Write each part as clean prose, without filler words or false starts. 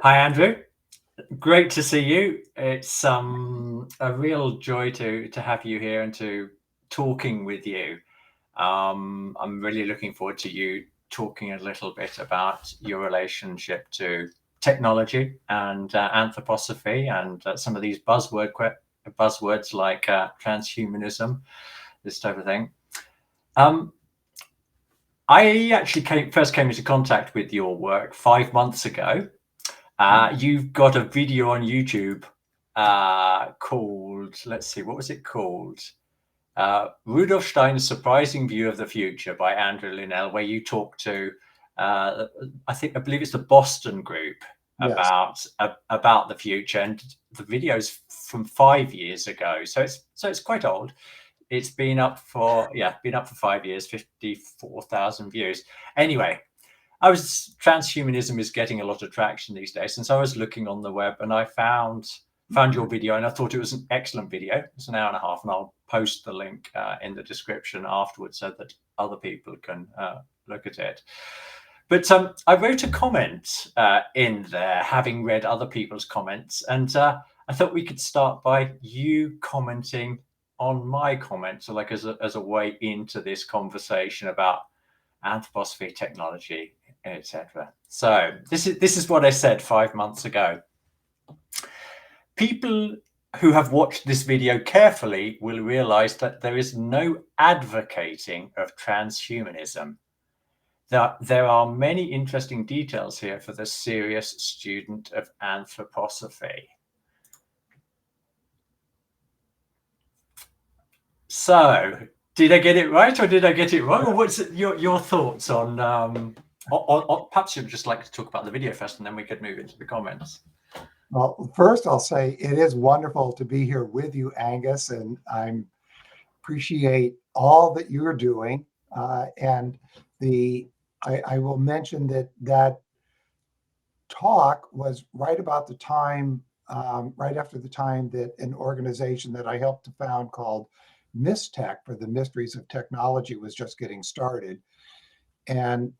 Hi, Andrew. Great to see you. It's a real joy to have you here and to talking with you. I'm really looking forward to you talking a little bit about your relationship to technology and anthroposophy and some of these buzzwords like transhumanism, this type of thing. I actually first came into contact with your work 5 months ago. You've got a video on YouTube called, let's see, what was it called? Rudolf Steiner's Surprising View of the Future by Andrew Linnell, where you talk to, I believe it's the Boston group Yes. about the future, and the video's from 5 years ago, so it's quite old. It's been up for 5 years, 54,000 views. Anyway, transhumanism is getting a lot of traction these days, and so I was looking on the web and I found your video, and I thought it was an excellent video. It's an hour and a half, and I'll post the link in the description afterwards so that other people can look at it. But I wrote a comment in there, having read other people's comments, and I thought we could start by you commenting on my comment, so like as a way into this conversation about anthroposophy, technology, etc. So this is what I said 5 months ago. People who have watched this video carefully will realize that there is no advocating of transhumanism. There are many interesting details here for the serious student of anthroposophy. So, did I get it right or did I get it wrong? Or what's your thoughts on perhaps you'd just like to talk about the video first, and then we could move into the comments. Well, first I'll say it is wonderful to be here with you, Angus, and I appreciate all that you're doing. And I will mention that talk was right about the time, right after the time that an organization that I helped to found called MISTech, for the Mysteries of Technology, was just getting started. And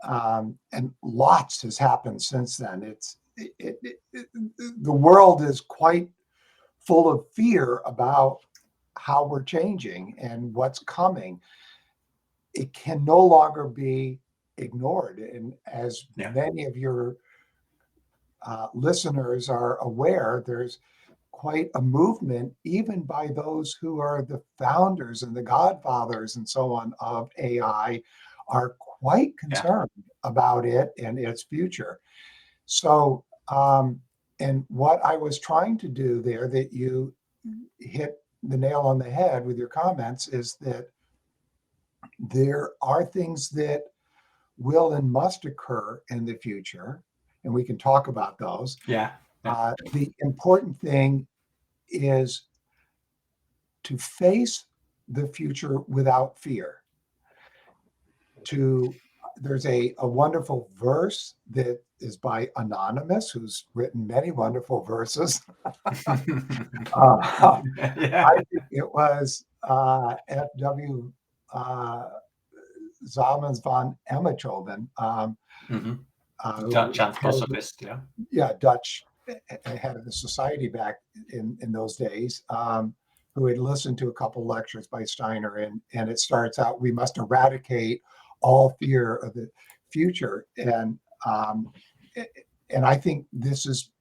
lots has happened since then. The world is quite full of fear about how we're changing and what's coming. It can no longer be ignored. And as many of your listeners are aware, there's quite a movement, even by those who are the founders and the godfathers and so on of AI, are quite concerned about it and its future. So, and what I was trying to do there, that you hit the nail on the head with your comments, is that there are things that will and must occur in the future, and we can talk about those. The important thing is to face the future without fear. There's a wonderful verse that is by Anonymous, who's written many wonderful verses. I think it was F.W. Zalmans von Emmethoven, Dutch anthroposophist, Dutch head of the society back in those days, who had listened to a couple lectures by Steiner, and it starts out, "We must eradicate all fear of the future." And I think this is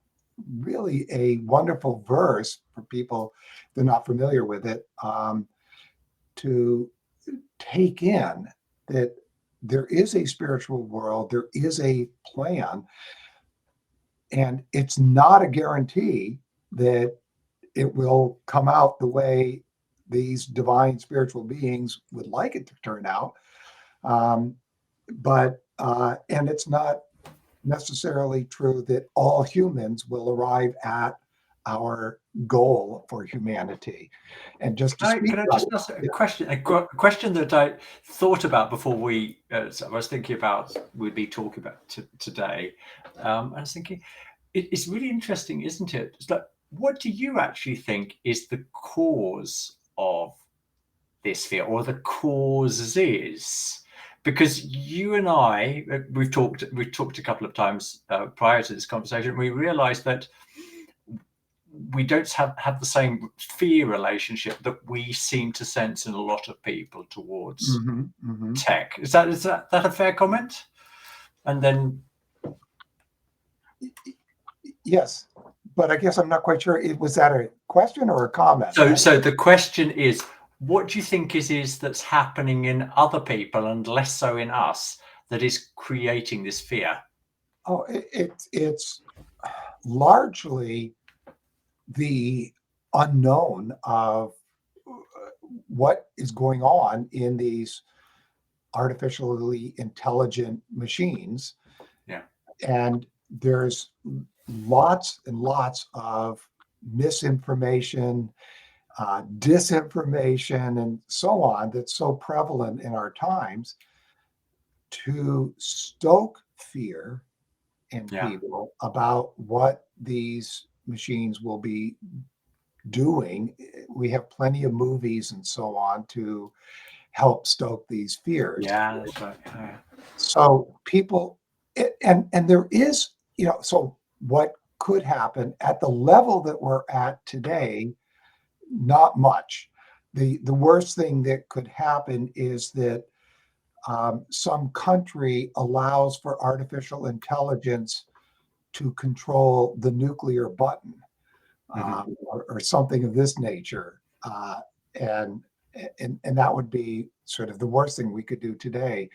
really a wonderful verse for people that are not familiar with it, to take in that there is a spiritual world, there is a plan, and it's not a guarantee that it will come out the way these divine spiritual beings would like it to turn out. But it's not necessarily true that all humans will arrive at our goal for humanity. And just to speak, can I just ask a question? A question that I thought about before I was thinking about we'd be talking about today. I was thinking, it's really interesting, isn't it? It's like, what do you actually think is the cause of this fear, or the causes? because you and I, we've talked a couple of times prior to this conversation. We realised that we don't have the same fear relationship that we seem to sense in a lot of people towards tech. Is that a fair comment? And then, yes, but I guess I'm not quite sure. Was that a question or a comment? So the question is, what do you think is that's happening in other people and less so in us that is creating this fear? Oh, it's largely the unknown of what is going on in these artificially intelligent machines. Yeah. And there's lots and lots of misinformation, disinformation, and so on that's so prevalent in our times. To stoke fear in people about what these machines will be doing, we have plenty of movies and so on to help stoke these fears. Yeah, that's right. Yeah. So people, and there is, so what could happen at the level that we're at today? Not much. The worst thing that could happen is that some country allows for artificial intelligence to control the nuclear button, or something of this nature, and that would be sort of the worst thing we could do today.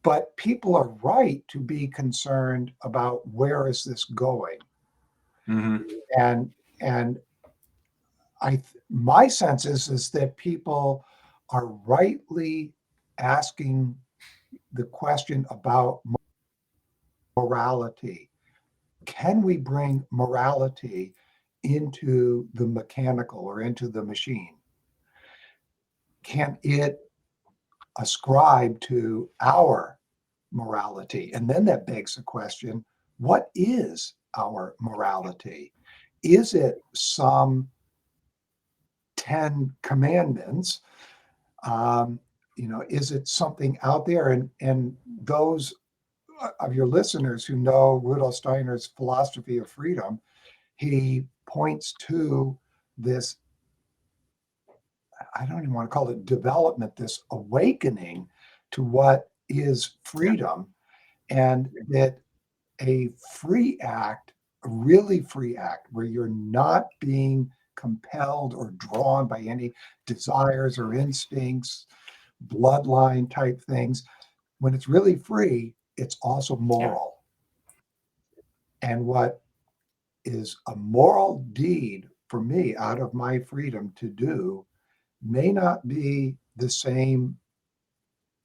But people are right to be concerned about where is this going, and my sense is that people are rightly asking the question about morality. Can we bring morality into the mechanical or into the machine? Can it ascribe to our morality? And then that begs the question, what is our morality? Is it some 10 commandments? Is it something out there? And those of your listeners who know Rudolf Steiner's philosophy of freedom, he points to this, I don't even want to call it development, this awakening to what is freedom, and that a free act, a really free act, where you're not being compelled or drawn by any desires or instincts, bloodline type things. When it's really free, it's also moral. And what is a moral deed for me out of my freedom to do may not be the same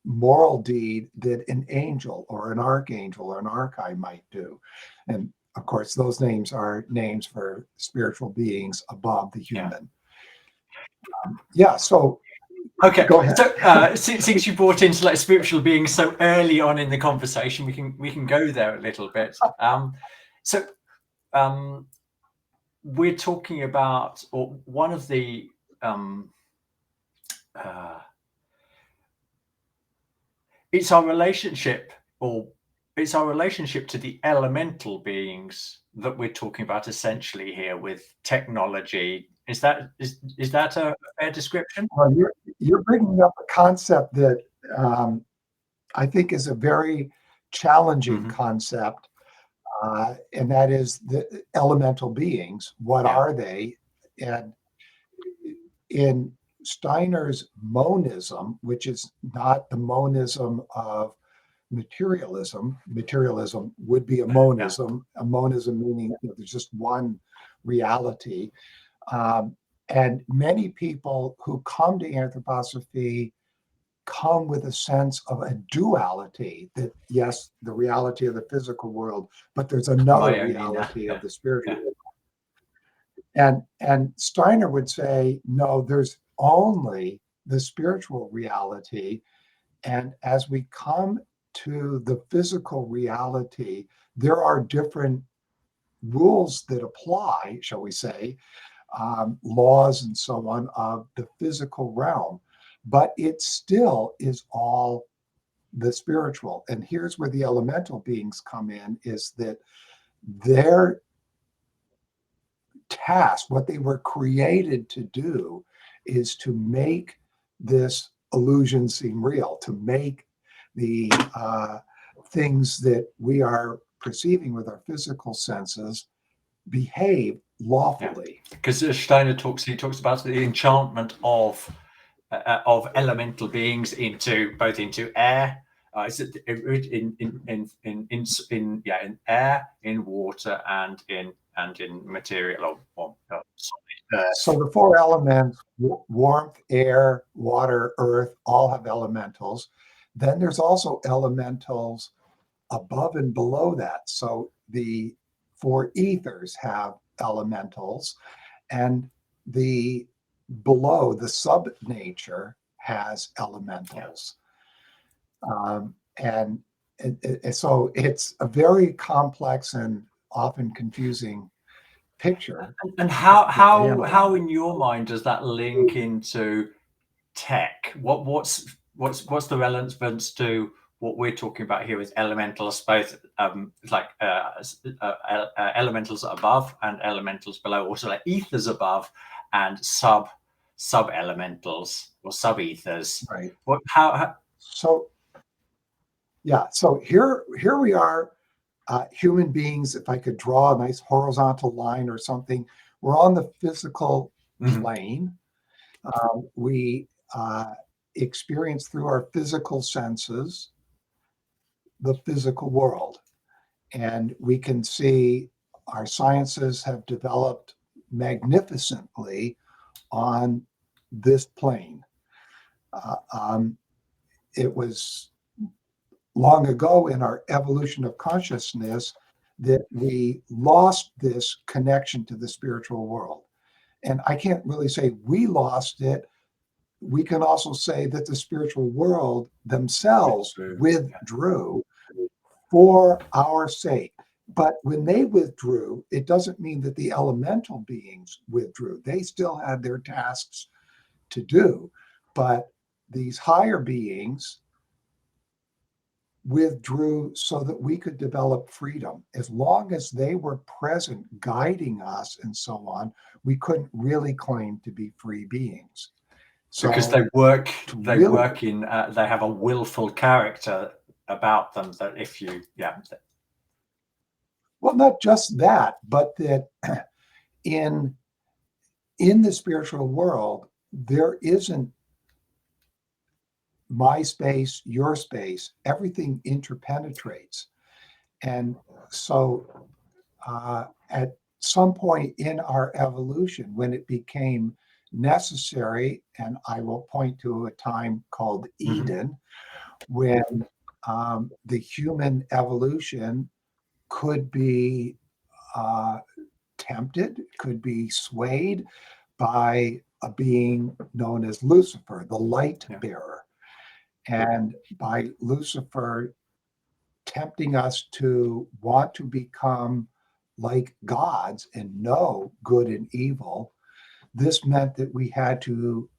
moral deed that an angel or an archangel or an archie might do. And of course, those names are names for spiritual beings above the human. So okay, go ahead. So since you brought into like spiritual beings so early on in the conversation, we can go there a little bit. We're talking about, or one of the it's our relationship to the elemental beings that we're talking about essentially here with technology. Is that a fair description? Well, you're bringing up a concept that I think is a very challenging concept, and that is the elemental beings. What are they? And in Steiner's monism, which is not the monism of materialism would be a monism, a monism meaning there's just one reality. And many people who come to anthroposophy come with a sense of a duality, that yes, the reality of the physical world, but there's another reality of the spiritual world. And Steiner would say, no, there's only the spiritual reality. And as we come to the physical reality, there are different rules that apply, shall we say, laws and so on of the physical realm. But it still is all the spiritual. And here's where the elemental beings come in, is that their task, what they were created to do, is to make this illusion seem real, to make the things that we are perceiving with our physical senses behave lawfully. Because Steiner talks about the enchantment of elemental beings into air. Is it in air, in water, and in material or solid. So the four elements, warmth, air, water, earth, all have elementals. Then there's also elementals above and below that. So the four ethers have elementals, and the below, the sub nature, has elementals. And so it's a very complex and often confusing picture. And how in your mind does that link into tech? What's the relevance to what we're talking about here with elementals, both like elementals above and elementals below, also like ethers above and sub elementals or sub ethers? Right. So here we are, human beings. If I could draw a nice horizontal line or something, we're on the physical plane. We experience through our physical senses the physical world, and we can see our sciences have developed magnificently on this plane. It was long ago in our evolution of consciousness that we lost this connection to the spiritual world. And I can't really say we lost it. We can also say that the spiritual world themselves withdrew for our sake. But when they withdrew, it doesn't mean that the elemental beings withdrew. They still had their tasks to do. But these higher beings withdrew so that we could develop freedom. As long as they were present, guiding us and so on, we couldn't really claim to be free beings. So, because they have a willful character about them that if you, Well, not just that, but that in the spiritual world, there isn't my space, your space, everything interpenetrates. And so at some point in our evolution, when it became necessary, and I will point to a time called Eden, when the human evolution could be tempted, could be swayed by a being known as Lucifer, the light bearer. And by Lucifer tempting us to want to become like gods and know good and evil, this meant that we had to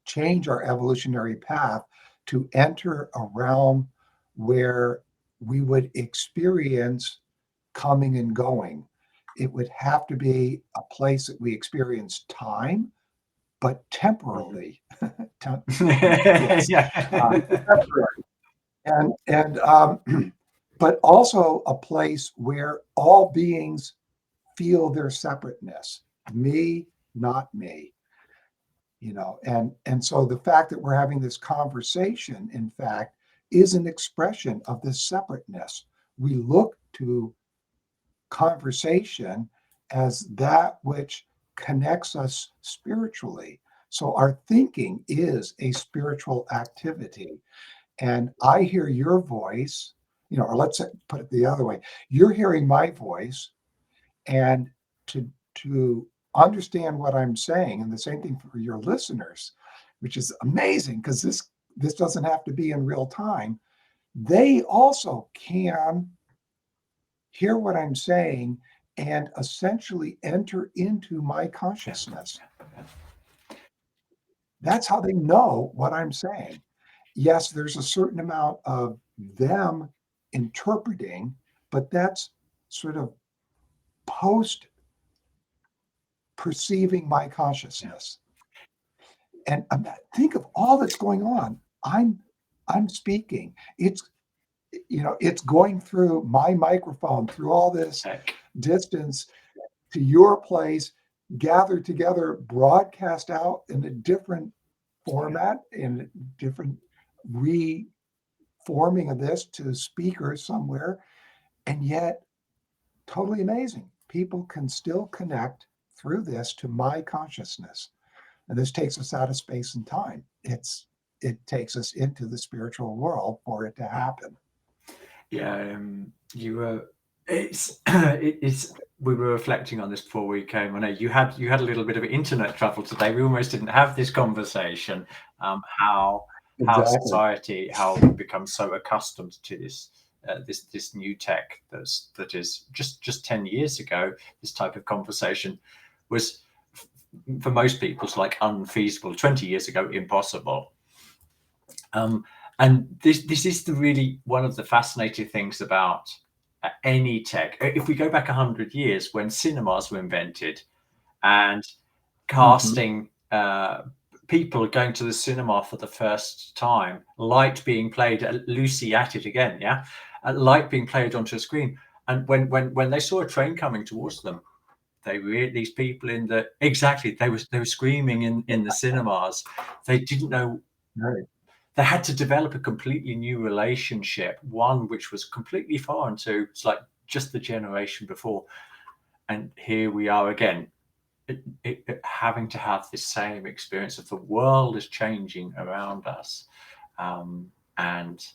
change our evolutionary path to enter a realm where we would experience coming and going. It would have to be a place that we experience time, but temporally. But also a place where all beings feel their separateness. Me, not me. And so the fact that we're having this conversation, in fact, is an expression of this separateness. We look to conversation as that which connects us spiritually. So our thinking is a spiritual activity. And I hear your voice, or let's put it the other way. You're hearing my voice, and to understand what I'm saying, and the same thing for your listeners, which is amazing because this doesn't have to be in real time. They also can hear what I'm saying and essentially enter into my consciousness. That's how they know what I'm saying. yes, there's a certain amount of them interpreting, but that's sort of post perceiving my Yeah. consciousness. And think of all that's going on. I'm speaking. It's it's going through my microphone, through all this Tech. distance to your place, gathered together, broadcast out in a different Yeah. format, in a different reforming of this to speakers somewhere, and yet totally amazing. People can still connect through this to my consciousness. And this takes us out of space and time. It takes us into the spiritual world for it to happen. Yeah, you were. It's it's. We were reflecting on this before we came. I know you had a little bit of internet travel today. We almost didn't have this conversation. How Exactly. society, how we've become so accustomed to this new tech that is just 10 years ago. This type of conversation was for most people it's like unfeasible. 20 years ago, impossible. Um, and this is really one of the fascinating things about any tech. If we go back 100 years, when cinemas were invented, and Hmm. casting people going to the cinema for the first time, light being played, Lucy at it again, yeah, light being played onto a screen, and when they saw a train coming towards them, these people in the exactly they were screaming in the cinemas. They didn't know, Right. they had to develop a completely new relationship, one which was completely foreign to, it's like just the generation before. And here we are again, having to have this same experience of the world is changing around us. And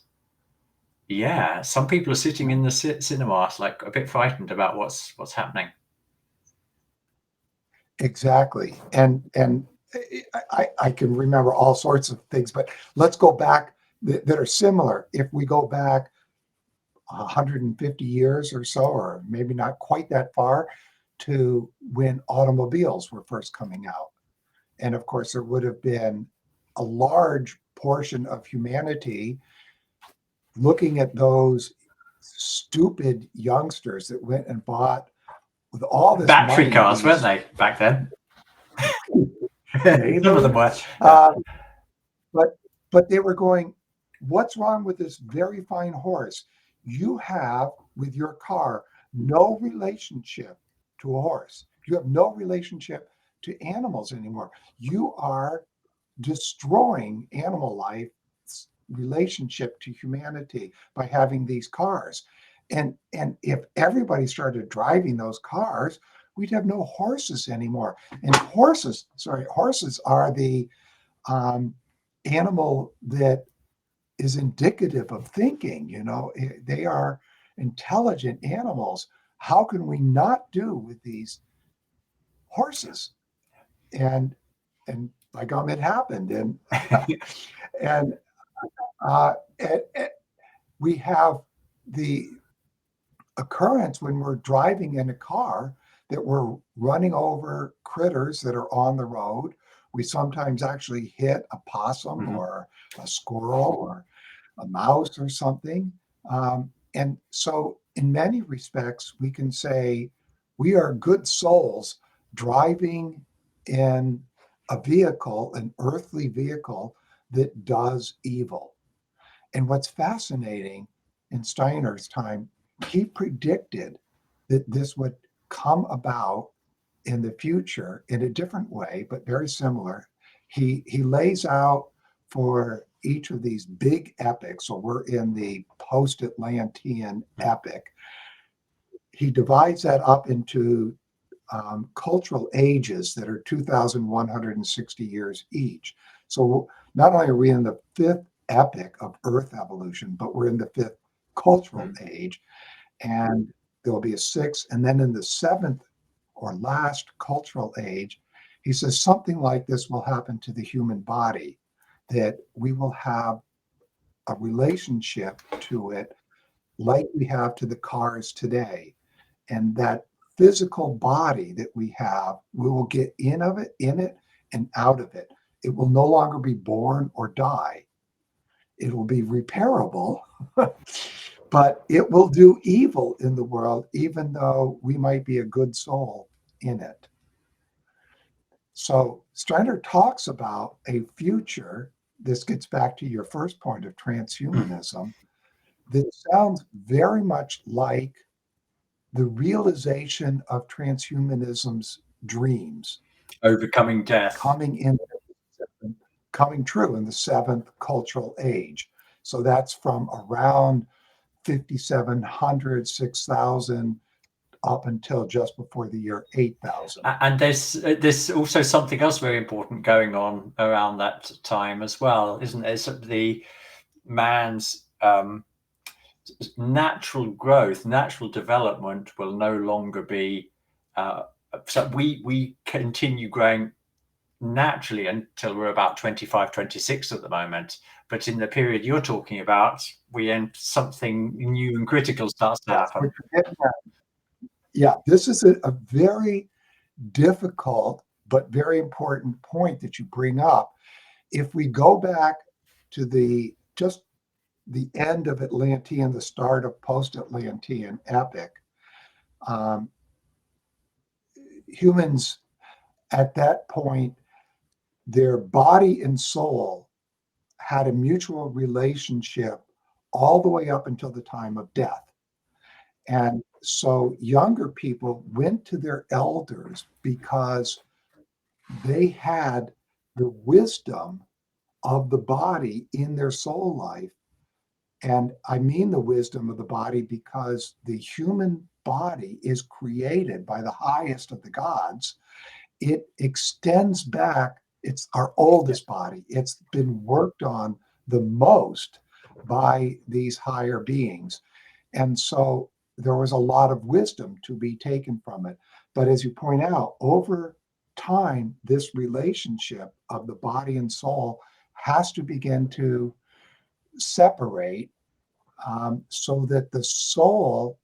yeah, some people are sitting in the cinemas like a bit frightened about what's happening. Exactly. And I can remember all sorts of things, but let's go back that are similar. If we go back 150 years or so, or maybe not quite that far, to when automobiles were first coming out. And of course, there would have been a large portion of humanity looking at those stupid youngsters that went and bought with all this Battery money cars, weren't these they, back then? Some of maybe them were. Yeah. uh, but they were going, what's wrong with this very fine horse? You have with your car no relationship to a horse. You have no relationship to animals anymore. You are destroying animal life's relationship to humanity by having these cars. And if everybody started driving those cars, we'd have no horses anymore. And horses are the um, animal that is indicative of thinking. They are intelligent animals. How can we not do with these horses? And by gum, it happened. And uh, we have the occurrence when we're driving in a car that we're running over critters that are on the road. We sometimes actually hit a possum Mhm. or a squirrel or a mouse or something. And so, in many respects, we can say we are good souls driving in a vehicle, an earthly vehicle that does evil. And what's fascinating in Steiner's time, he predicted that this would come about in the future in a different way, but very similar. He lays out for each of these big epics. So we're in the post-Atlantean epic. He divides that up into cultural ages that are 2,160 years each. So not only are we in the fifth epic of Earth evolution, but we're in the fifth cultural Mhm. age. And there'll be a sixth. And then in the seventh or last cultural age, he says something like this will happen to the human body, that we will have a relationship to it like we have to the cars today. And that physical body that we have, we will get in it and out of it. It will no longer be born or die. it will be repairable, but it will do evil in the world, even though we might be a good soul in it. So Steiner talks about a future. This gets back to your first point of transhumanism. That sounds very much like the realization of transhumanism's dreams Overcoming death. coming true in the seventh cultural age. So that's from around 5,700, 6,000 up until just before the year 8,000. And there's also something else very important going on around that time as well, isn't there? So the man's natural growth, natural development will no longer be. So we continue growing naturally until we're about 25, 26 at the moment. But in the period you're talking about, we end something new and critical starts to happen. Yeah, this is a very difficult but very important point that you bring up. If we go back to the end of Atlantean, the start of post-Atlantean epic, humans at that point, their body and soul had a mutual relationship all the way up until the time of death. And so younger people went to their elders because they had the wisdom of the body in their soul life. And I mean the wisdom of the body because the human body is created by the highest of the gods. It extends back. It's our oldest body. It's been worked on the most by these higher beings. And so there was a lot of wisdom to be taken from it. But as you point out, over time, this relationship of the body and soul has to begin to separate, so that the soul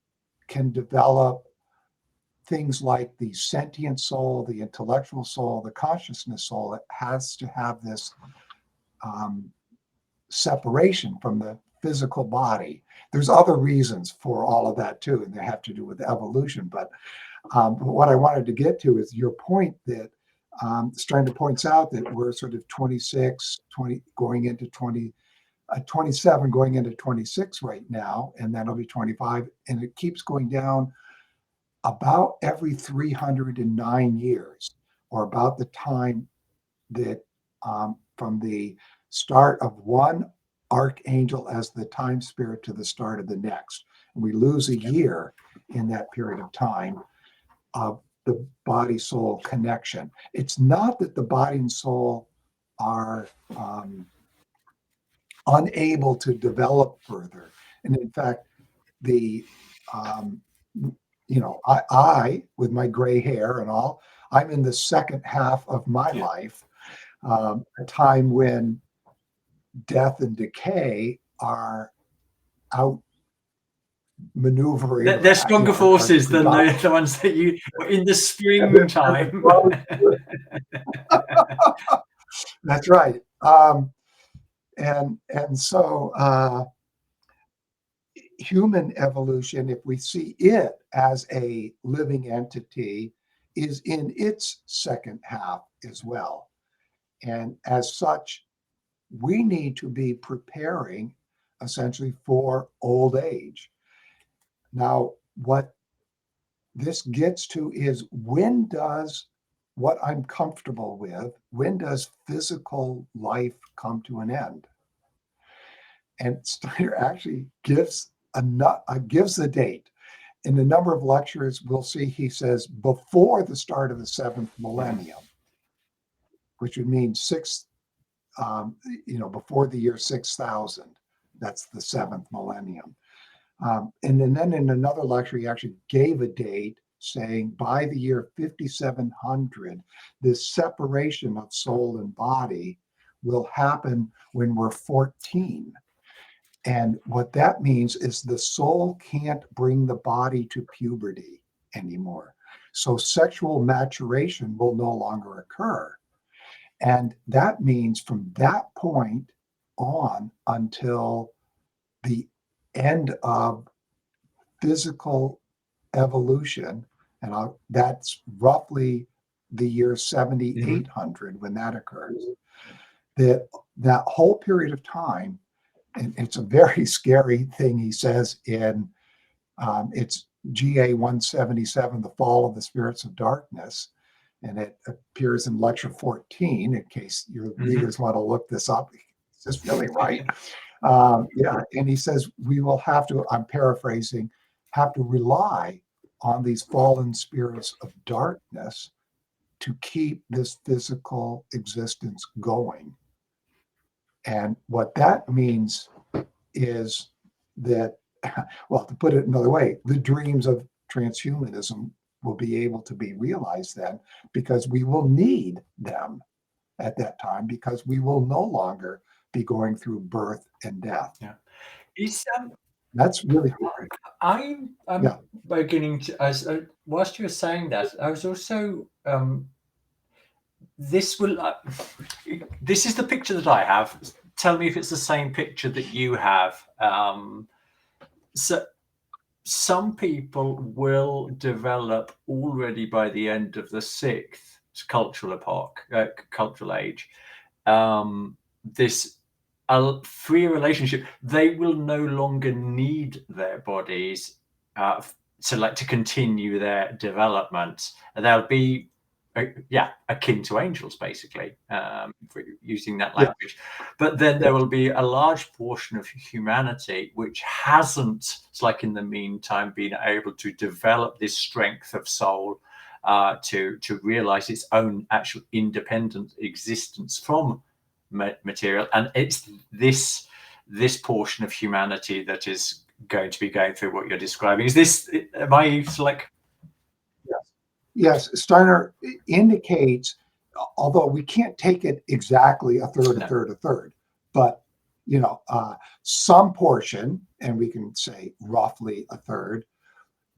can develop things like the sentient soul, the intellectual soul, the consciousness soul. It has to have this separation from the physical body. There's other reasons for all of that too, and they have to do with evolution. But what I wanted to get to is your point that Steiner points out that we're sort of 26, 20, going into 27, going into 26 right now, and then it'll be 25, and it keeps going down about every 309 years, or about the time that from the start of one archangel as the time spirit to the start of the next. And we lose a year in that period of time of the body soul connection. It's not that the body and soul are unable to develop further. And in fact, I with my gray hair and all, I'm in the second half of my life, a time when death and decay are out maneuvering. They're stronger forces than the ones that you were in the springtime. That's right. And so human evolution, if we see it as a living entity, is in its second half as well. And as such, we need to be preparing essentially for old age. Now, what this gets to is, when does what I'm comfortable with, when does physical life come to an end? And Steiner actually gives the date. In a number of lectures, we'll see he says before the start of the seventh millennium, which would mean before the year 6,000. That's the seventh millennium. And then in another lecture, he actually gave a date saying by the year 5,700, this separation of soul and body will happen when we're 14. And what that means is the soul can't bring the body to puberty anymore. So sexual maturation will no longer occur. And that means from that point on until the end of physical evolution, and that's roughly the year 7,800 when that occurs. That whole period of time, and it's a very scary thing he says in it's GA 177, The Fall of the Spirits of Darkness, and it appears in lecture 14, in case your readers want to look this up. Is this really right? Yeah, and he says we will have to, I'm paraphrasing, have to rely on these fallen spirits of darkness to keep this physical existence going. And what that means is that, well, to put it another way, the dreams of transhumanism will be able to be realized then, because we will need them at that time, because we will no longer be going through birth and death. Yeah. Is That's really hard. I'm Yeah. beginning to, as whilst you were saying that, I was also this is the picture that I have. Tell me if it's the same picture that you have. So some people will develop already by the end of the sixth cultural age, this free relationship. They will no longer need their bodies to continue their development. They'll be akin to angels, basically, using that language. But then there will be a large portion of humanity which hasn't, it's like in the meantime, been able to develop this strength of soul to realize its own actual independent existence from material. And it's this portion of humanity that is going to be going through what you're describing. Is this, am I like... Yes, Steiner indicates, although we can't take it exactly a third, a third, but some portion, and we can say roughly a third,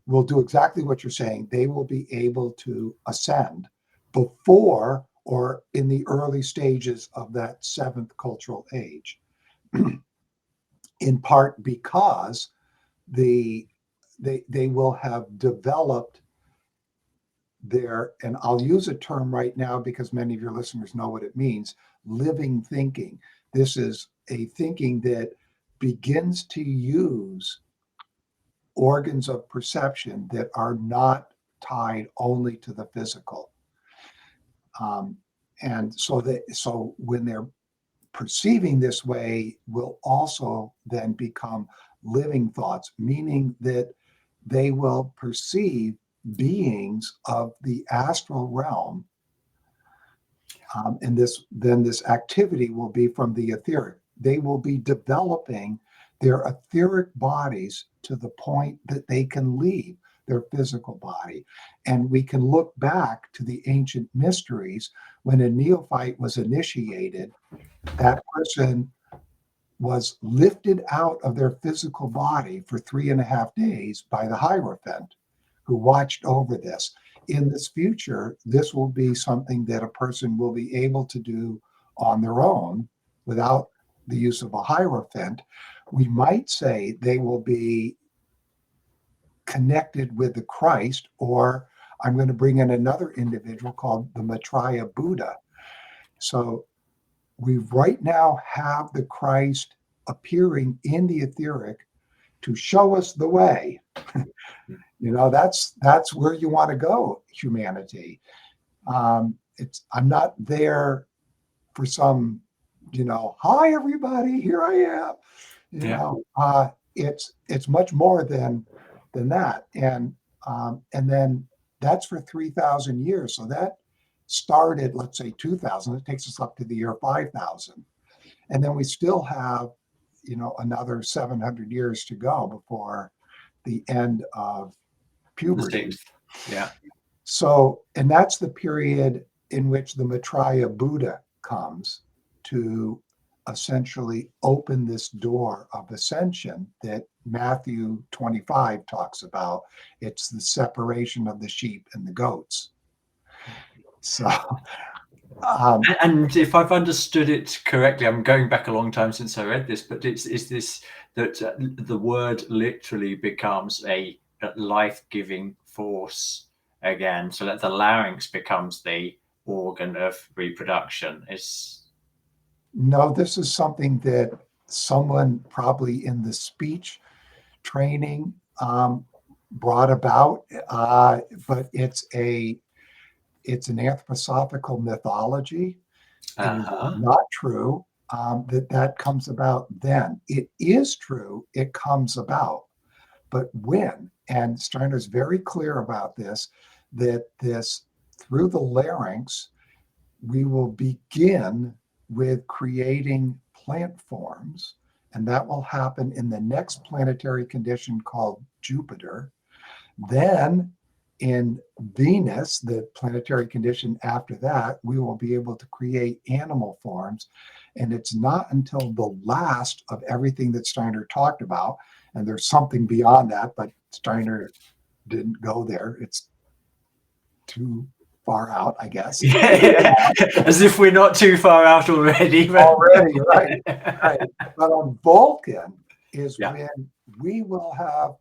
will do exactly what you're saying. They will be able to ascend before or in the early stages of that seventh cultural age, in part because they will have developed and I'll use a term right now because many of your listeners know what it means, living thinking. This is a thinking that begins to use organs of perception that are not tied only to the physical. And so when they're perceiving this way, will also then become living thoughts, meaning that they will perceive beings of the astral realm, and this activity will be from the etheric. They will be developing their etheric bodies to the point that they can leave their physical body. And we can look back to the ancient mysteries. When a neophyte was initiated, that person was lifted out of their physical body for 3.5 days by the Hierophant, who watched over this. In this future, this will be something that a person will be able to do on their own without the use of a Hierophant. We might say they will be connected with the Christ, or I'm going to bring in another individual called the Maitreya Buddha. So we right now have the Christ appearing in the etheric to show us the way. That's where you want to go, humanity. I'm not there for some, hi everybody, here I am. It's much more than that, and then that's for 3,000 years. So that started, let's say 2,000. It takes us up to the year 5,000, and then we still have, another 700 years to go before the end of puberty. Yeah. So, and that's the period in which the Maitreya Buddha comes to essentially open this door of ascension that Matthew 25 talks about. It's the separation of the sheep and the goats. So And if I've understood it correctly, I'm going back a long time since I read this, but is this that the word literally becomes a life-giving force again, so that the larynx becomes the organ of reproduction? No, this is something that someone probably in the speech training brought about, but it's an anthroposophical mythology. It is not true that comes about then. It is true, it comes about, but when? And Steiner's very clear about this, that this through the larynx, we will begin with creating plant forms, and that will happen in the next planetary condition called Jupiter. Then in Venus, the planetary condition after that, we will be able to create animal forms. And it's not until the last of everything that Steiner talked about, and there's something beyond that, but Steiner didn't go there. It's too far out, I guess. As if we're not too far out already. Already, right. But on Vulcan is Yeah. when we will have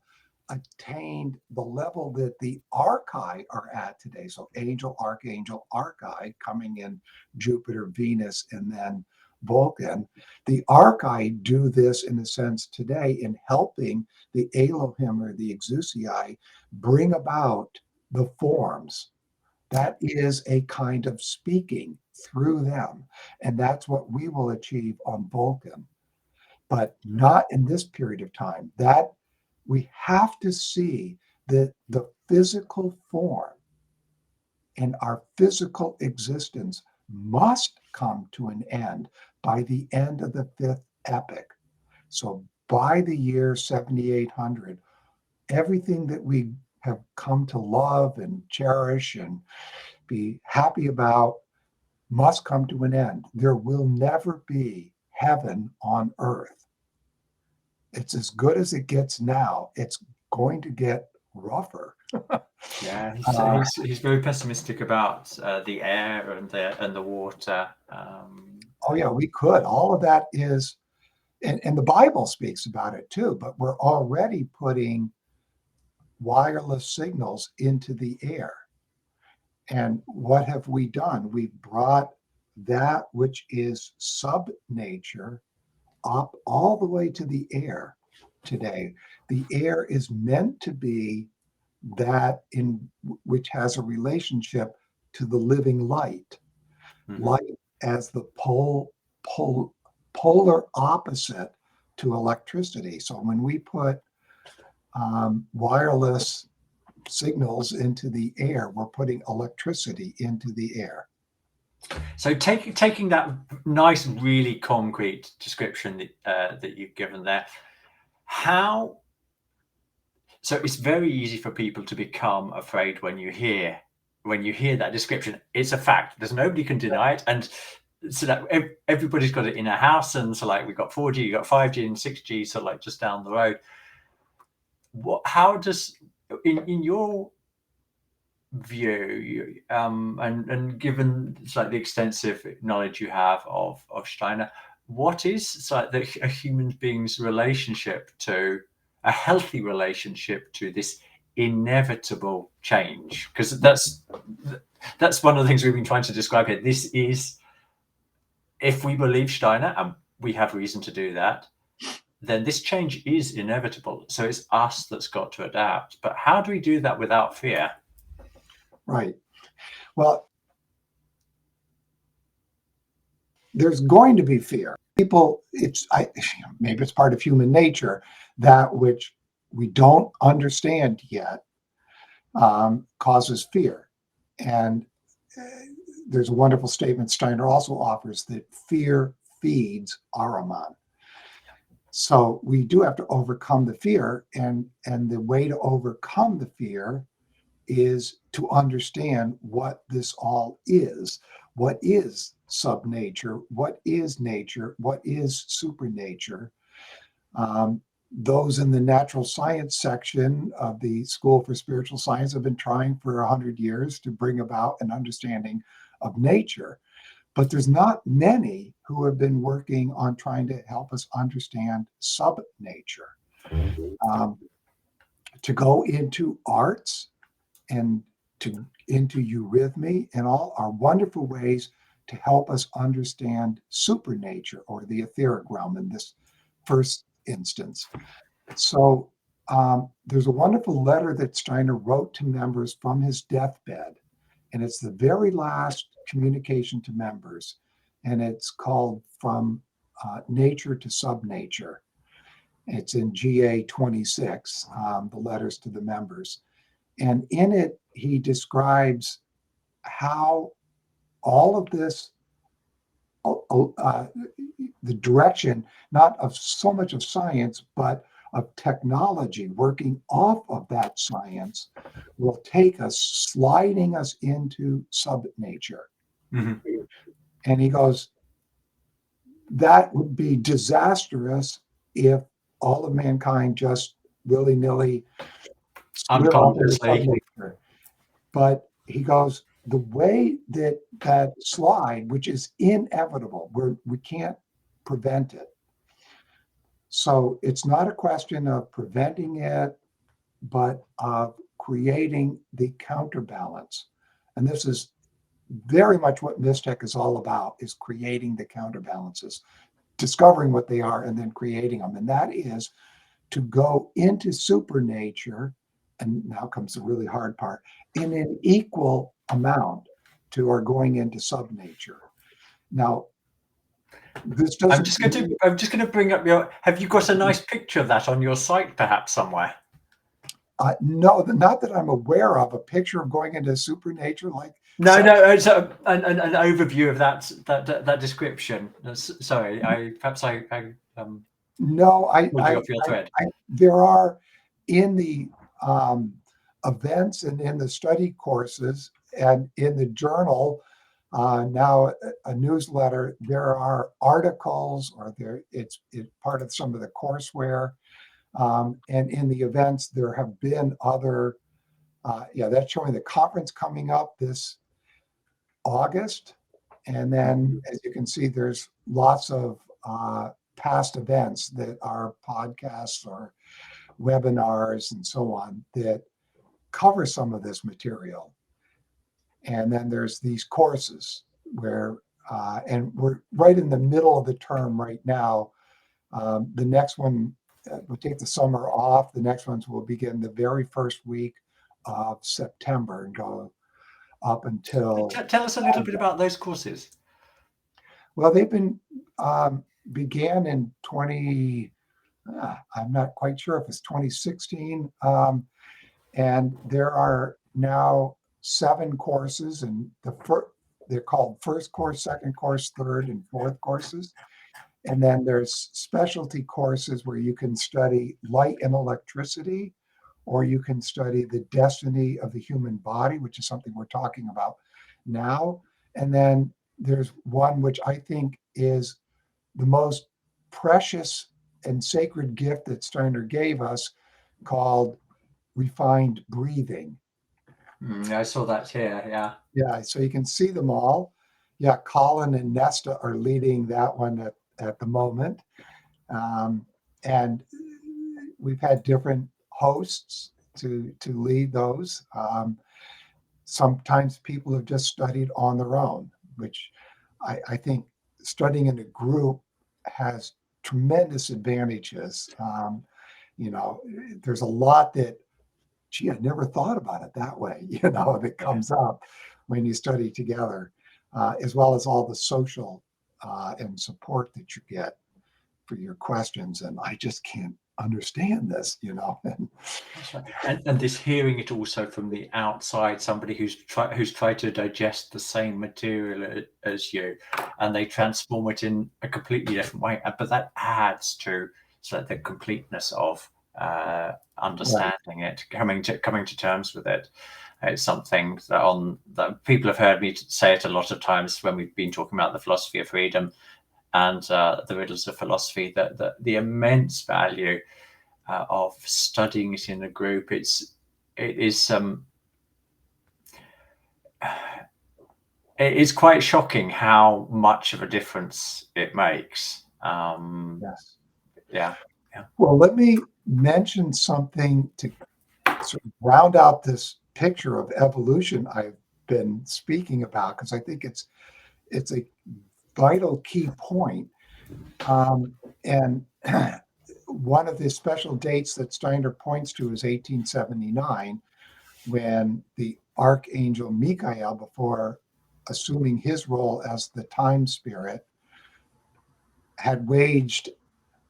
attained the level that the archi are at today. So angel, archangel, archi coming in Jupiter, Venus, and then Vulcan. The archi do this in a sense today in helping the Elohim or the Exousiai bring about the forms. That is a kind of speaking through them. And that's what we will achieve on Vulcan, but not in this period of time. That we have to see that the physical form and our physical existence must come to an end by the end of the fifth epoch. So by the year 7800, everything that we have come to love and cherish and be happy about must come to an end. There will never be heaven on earth. It's as good as it gets now. It's going to get rougher. Yeah, he's very pessimistic about the air and the water. Oh yeah, we could. All of that is, and the Bible speaks about it too. But we're already putting wireless signals into the air. And what have we done? We've brought that which is sub nature up all the way to the air today. The air is meant to be that in which has a relationship to the living light, light as the polar opposite to electricity. So when we put wireless signals into the air, we're putting electricity into the air. So taking that nice, really concrete description that you've given there, how? So it's very easy for people to become afraid when you hear that description. It's a fact. There's nobody can deny it, and so that everybody's got it in a house, and so like we've got 4G, you've got 5G and 6G, so like just down the road. How does in your view, and given like the extensive knowledge you have of Steiner, what is like a human being's relationship to a healthy relationship to this inevitable change? Because that's one of the things we've been trying to describe here. This is, if we believe Steiner, and we have reason to do that, then this change is inevitable. So it's us that's got to adapt. But how do we do that without fear? Right. Well, there's going to be fear. People, maybe it's part of human nature, that which we don't understand yet causes fear. And there's a wonderful statement Steiner also offers that fear feeds Ahriman. So we do have to overcome the fear, and the way to overcome the fear is to understand what this all is. What is subnature? What is nature? What is supernature? Those in the natural science section of the School for Spiritual Science have been trying for 100 years to bring about an understanding of nature. but there's not many who have been working on trying to help us understand sub-nature. To go into arts and into eurythmy and all are wonderful ways to help us understand supernature or the etheric realm in this first instance. So there's a wonderful letter that Steiner wrote to members from his deathbed, and it's the very last communication to members, and it's called From Nature to Subnature. It's in GA 26, the letters to the members. And in it, he describes how all of this, the direction, not of so much of science, but of technology working off of that science, will take us, sliding us into subnature. Mm-hmm. And he goes, that would be disastrous if all of mankind just willy-nilly slid off into Unconsciously. subnature. But he goes, the way that that slide, which is inevitable, we can't prevent it. So it's not a question of preventing it, but of creating the counterbalance. And this is very much what Mystech is all about, is creating the counterbalances, discovering what they are and then creating them. And that is to go into supernature, and now comes the really hard part, in an equal amount to our going into subnature. Now, this doesn't. I'm just going to bring up your. Have you got a nice picture of that on your site, perhaps somewhere? No, not that I'm aware of. A picture of going into supernature, like no. It's an overview of that description. Sorry, perhaps I no, pulled you off your thread. There are in the events and in the study courses and in the journal. Now a newsletter, there are articles, or it's part of some of the courseware, and in the events there have been other, that's showing the conference coming up this August, and then as you can see, there's lots of past events that are podcasts or webinars and so on that cover some of this material. And then there's these courses where, and we're right in the middle of the term right now. The next one, we'll take the summer off. The next ones will begin the very first week of September and go up until. Tell us a little bit about those courses. Well, they've been began in I'm not quite sure if it's 2016, and there are now 7 courses, and they're called first course, second course, third, and fourth courses. And then there's specialty courses where you can study light and electricity, or you can study the destiny of the human body, which is something we're talking about now. And then there's one which I think is the most precious and sacred gift that Steiner gave us, called refined breathing. I saw that here, yeah. Yeah, so you can see them all. Yeah, Colin and Nesta are leading that one at the moment. And we've had different hosts to lead those. Sometimes people have just studied on their own, which I think studying in a group has tremendous advantages. There's a lot that, gee, I never thought about it that way, that comes up when you study together, as well as all the social and support that you get for your questions. And I just can't understand this, And this hearing it also from the outside, somebody who's tried to digest the same material as you, and they transform it in a completely different way. But that adds to the completeness of understanding it, coming to terms with it. It's something that people have heard me say it a lot of times when we've been talking about the philosophy of freedom and the riddles of philosophy, that the immense value of studying it in a group. It is it is quite shocking how much of a difference it makes. Yes. Yeah. Well, let me mention something to sort of round out this picture of evolution I've been speaking about, because I think it's a vital key point. And one of the special dates that Steiner points to is 1879, when the archangel Michael, before assuming his role as the time spirit, had waged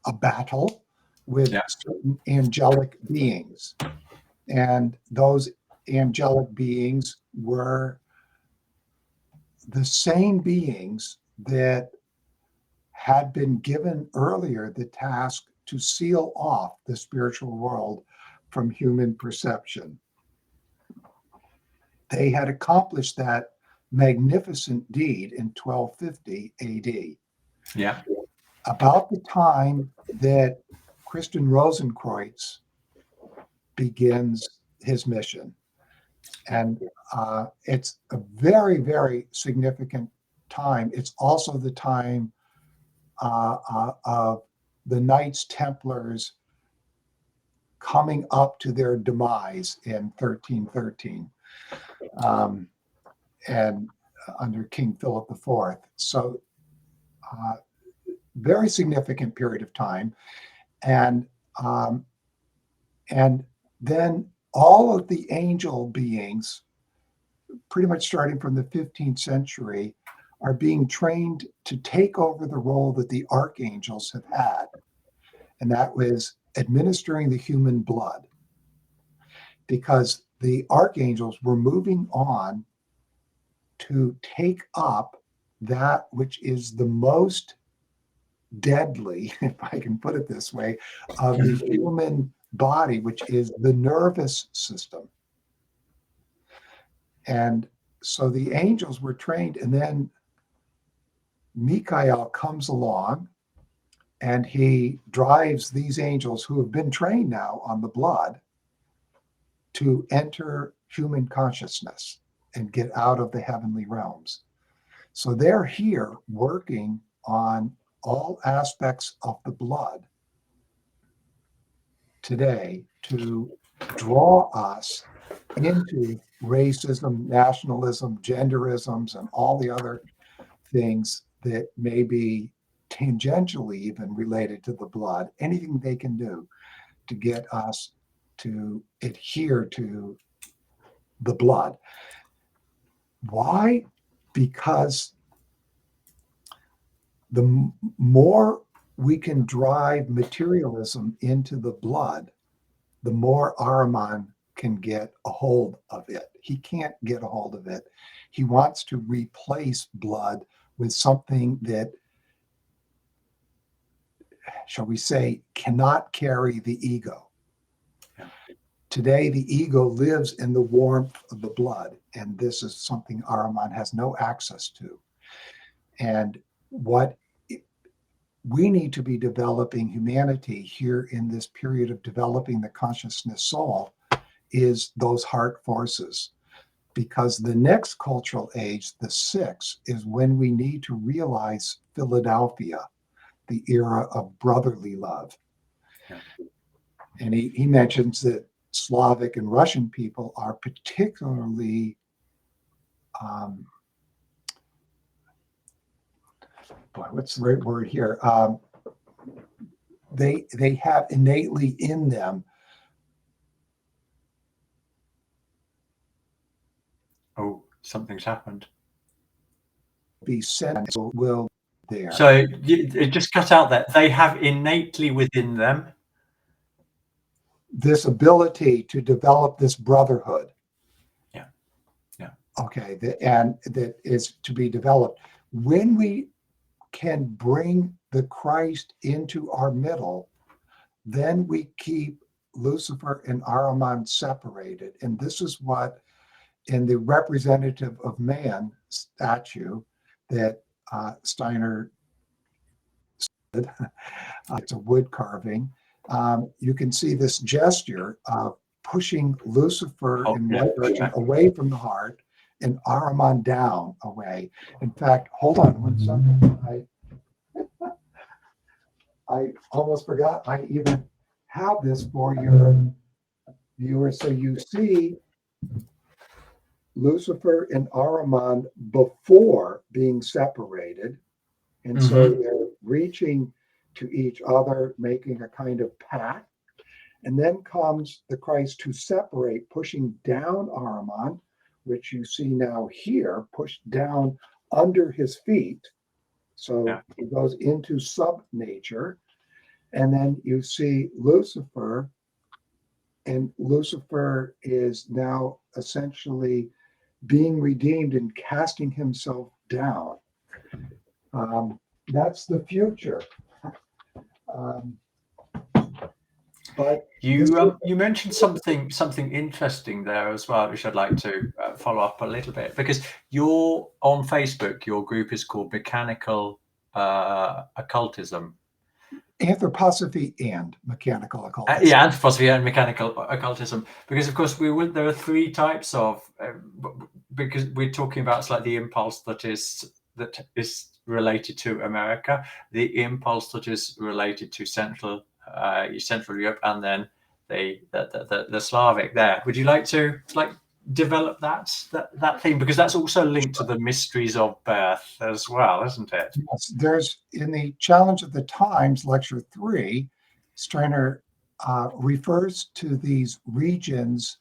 a battle with Yeah. certain angelic beings. And those angelic beings were the same beings that had been given earlier the task to seal off the spiritual world from human perception. They had accomplished that magnificent deed in 1250 AD. Yeah. About the time that Christian Rosenkreuz begins his mission. And it's a very, very significant time. It's also the time of the Knights Templars coming up to their demise in 1313, and under King Philip IV. So, very significant period of time, and um, and then all of the angel beings, pretty much starting from the 15th century, are being trained to take over the role that the archangels have had, and that was administering the human blood, because the archangels were moving on to take up that which is the most deadly, if I can put it this way, of the human body, which is the nervous system. And so the angels were trained, and then Michael comes along and he drives these angels who have been trained now on the blood to enter human consciousness and get out of the heavenly realms. So they're here working on all aspects of the blood today to draw us into racism, nationalism, genderisms, and all the other things that may be tangentially even related to the blood, anything they can do to get us to adhere to the blood. Why? Because the more we can drive materialism into the blood, the more Ahriman can get a hold of it. He can't get a hold of it. He wants to replace blood with something that, shall we say, cannot carry the ego. Yeah. Today, the ego lives in the warmth of the blood, and this is something Ahriman has no access to. And what we need to be developing humanity here in this period of developing the consciousness soul is those heart forces. Because the next cultural age, the sixth, is when we need to realize Philadelphia, the era of brotherly love. Yeah. And he mentions that Slavic and Russian people are particularly what's the right word here? They have innately in them. Oh, something's happened. Be sent will there. So it just cut out that they have innately within them this ability to develop this brotherhood. Yeah. Yeah. Okay. And that is to be developed. When we can bring the Christ into our middle, then we keep Lucifer and Ahriman separated. And this is what, in the representative of man statue that Steiner said, it's a wood carving, you can see this gesture of pushing Lucifer in one direction away from the heart and Ahriman down away. In fact, hold on one second. I almost forgot. I even have this for your viewers. So you see Lucifer and Ahriman before being separated. And so they're reaching to each other, making a kind of pact. And then comes the Christ to separate, pushing down Ahriman, which you see now here, pushed down under his feet. So he goes into sub-nature. And then you see Lucifer, and Lucifer is now essentially being redeemed and casting himself down. That's the future. But you mentioned something interesting there as well, which I'd like to follow up a little bit, because you're on Facebook. Your group is called Mechanical Occultism. Anthroposophy and Mechanical Occultism. Yeah, Anthroposophy and Mechanical Occultism, because of course there are three types of, because we're talking about it's like the impulse that is related to America, the impulse that is related to Central Europe, and then the Slavic there. Would you like to develop that theme, because that's also linked to the mysteries of birth as well, isn't it? Yes, there's in the Challenge of the Times, Lecture 3, Steiner refers to these regions,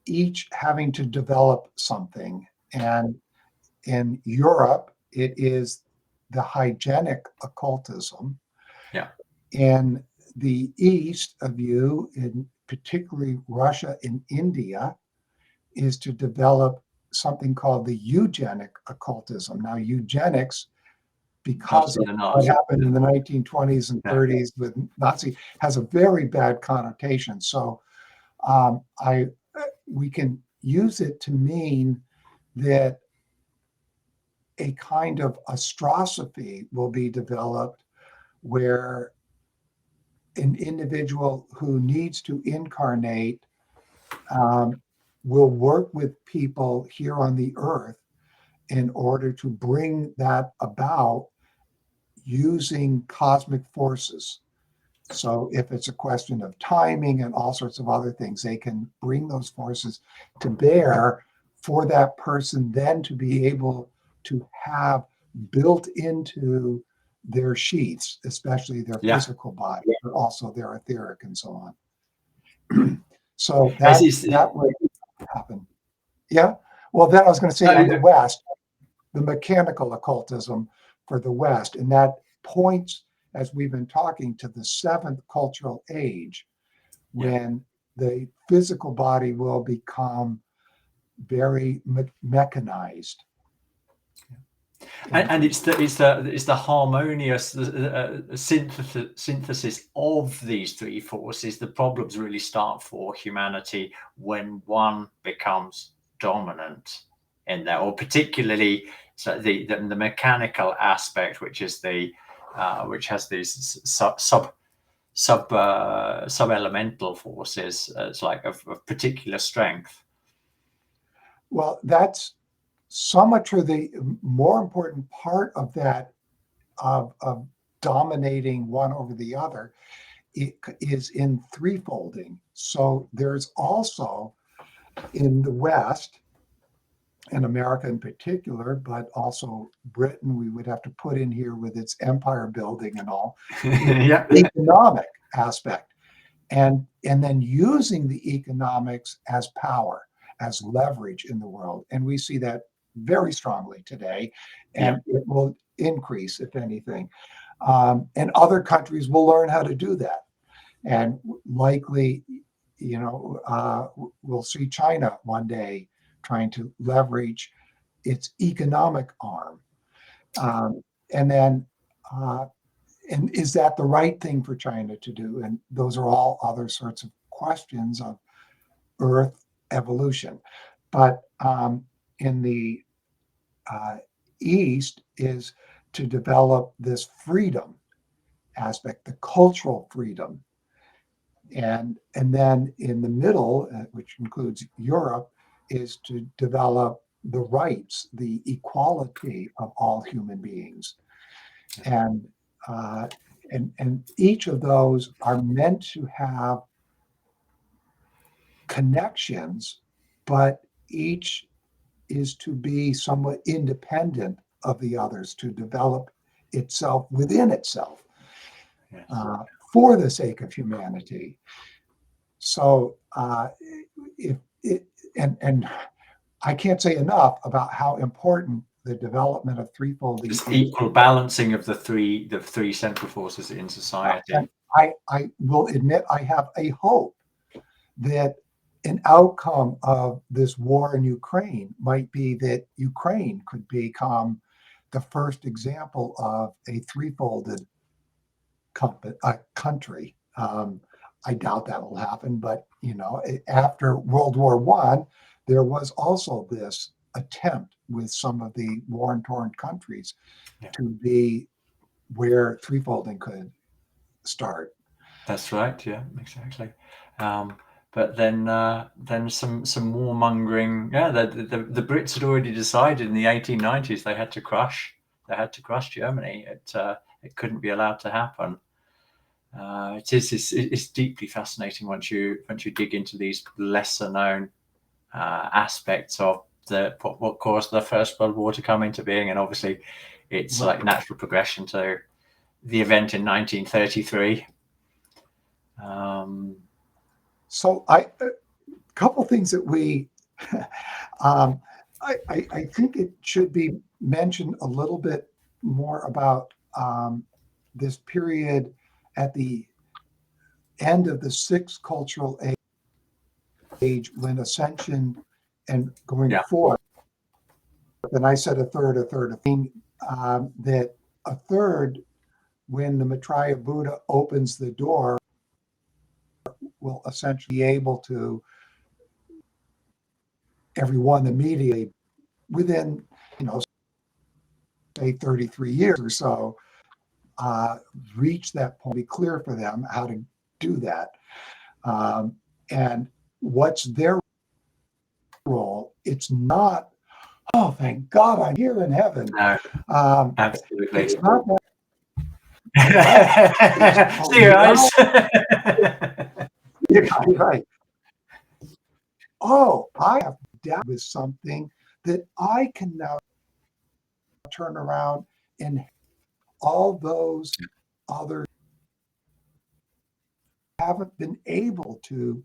each having to develop something. And in Europe, it is the hygienic occultism. Yeah. In the East of you, in particularly Russia and India, is to develop something called the eugenic occultism. Now, eugenics, because of what happened in the 1920s and 30s with Nazi, has a very bad connotation. So we can use it to mean that a kind of astrosophy will be developed where an individual who needs to incarnate will work with people here on the earth in order to bring that about using cosmic forces. So if it's a question of timing and all sorts of other things, they can bring those forces to bear for that person then to be able to have built into their sheaths, especially their physical body, but also their etheric and so on. So that would happen. Yeah. Well, then I was going to say on the West, the mechanical occultism for the West, and that points, as we've been talking, to the seventh cultural age, when the physical body will become very mechanized. And it's the harmonious synthesis of these three forces. The problems really start for humanity when one becomes dominant in there, or particularly the mechanical aspect, which is which has these sub elemental forces. It's like of particular strength. Well, that's so much of the more important part of that, of dominating one over the other, it is in threefolding. So there's also in the West, and America in particular, but also Britain, we would have to put in here with its empire building and all, economic aspect. And then using the economics as power, as leverage in the world. And we see that very strongly today, and it will increase, if anything. And other countries will learn how to do that. And likely, we'll see China one day trying to leverage its economic arm. And is that the right thing for China to do? And those are all other sorts of questions of Earth evolution. But in the East is to develop this freedom aspect, the cultural freedom. And then in the middle, which includes Europe, is to develop the rights, the equality of all human beings. And and each of those are meant to have connections, but each is to be somewhat independent of the others, to develop itself within itself for the sake of humanity. So if it and I can't say enough about how important the development of threefolding This equal balancing of the three central forces in society. And I will admit I have a hope that an outcome of this war in Ukraine might be that Ukraine could become the first example of a threefolded country. I doubt that will happen, but after World War I, there was also this attempt with some of the war-torn countries to be where threefolding could start. That's right. Yeah, exactly. But then some warmongering. Yeah, the Brits had already decided in the 1890s they had to crush Germany. It couldn't be allowed to happen. It's deeply fascinating once you dig into these lesser known aspects of what caused the First World War to come into being, and obviously it's like natural progression to the event in 1933. So a couple things that we I think it should be mentioned a little bit more about this period at the end of the sixth cultural age, when ascension and going forth. And I said a third, that a third, when the Maitreya Buddha opens the door, will essentially be able to everyone immediately within, say 33 years or so, reach that point, be clear for them how to do that. And what's their role? It's not, oh, thank God I'm here in heaven. No, absolutely. It's not that. See your eyes. Right. Oh, I have dealt with something that I can now turn around and all those others haven't been able to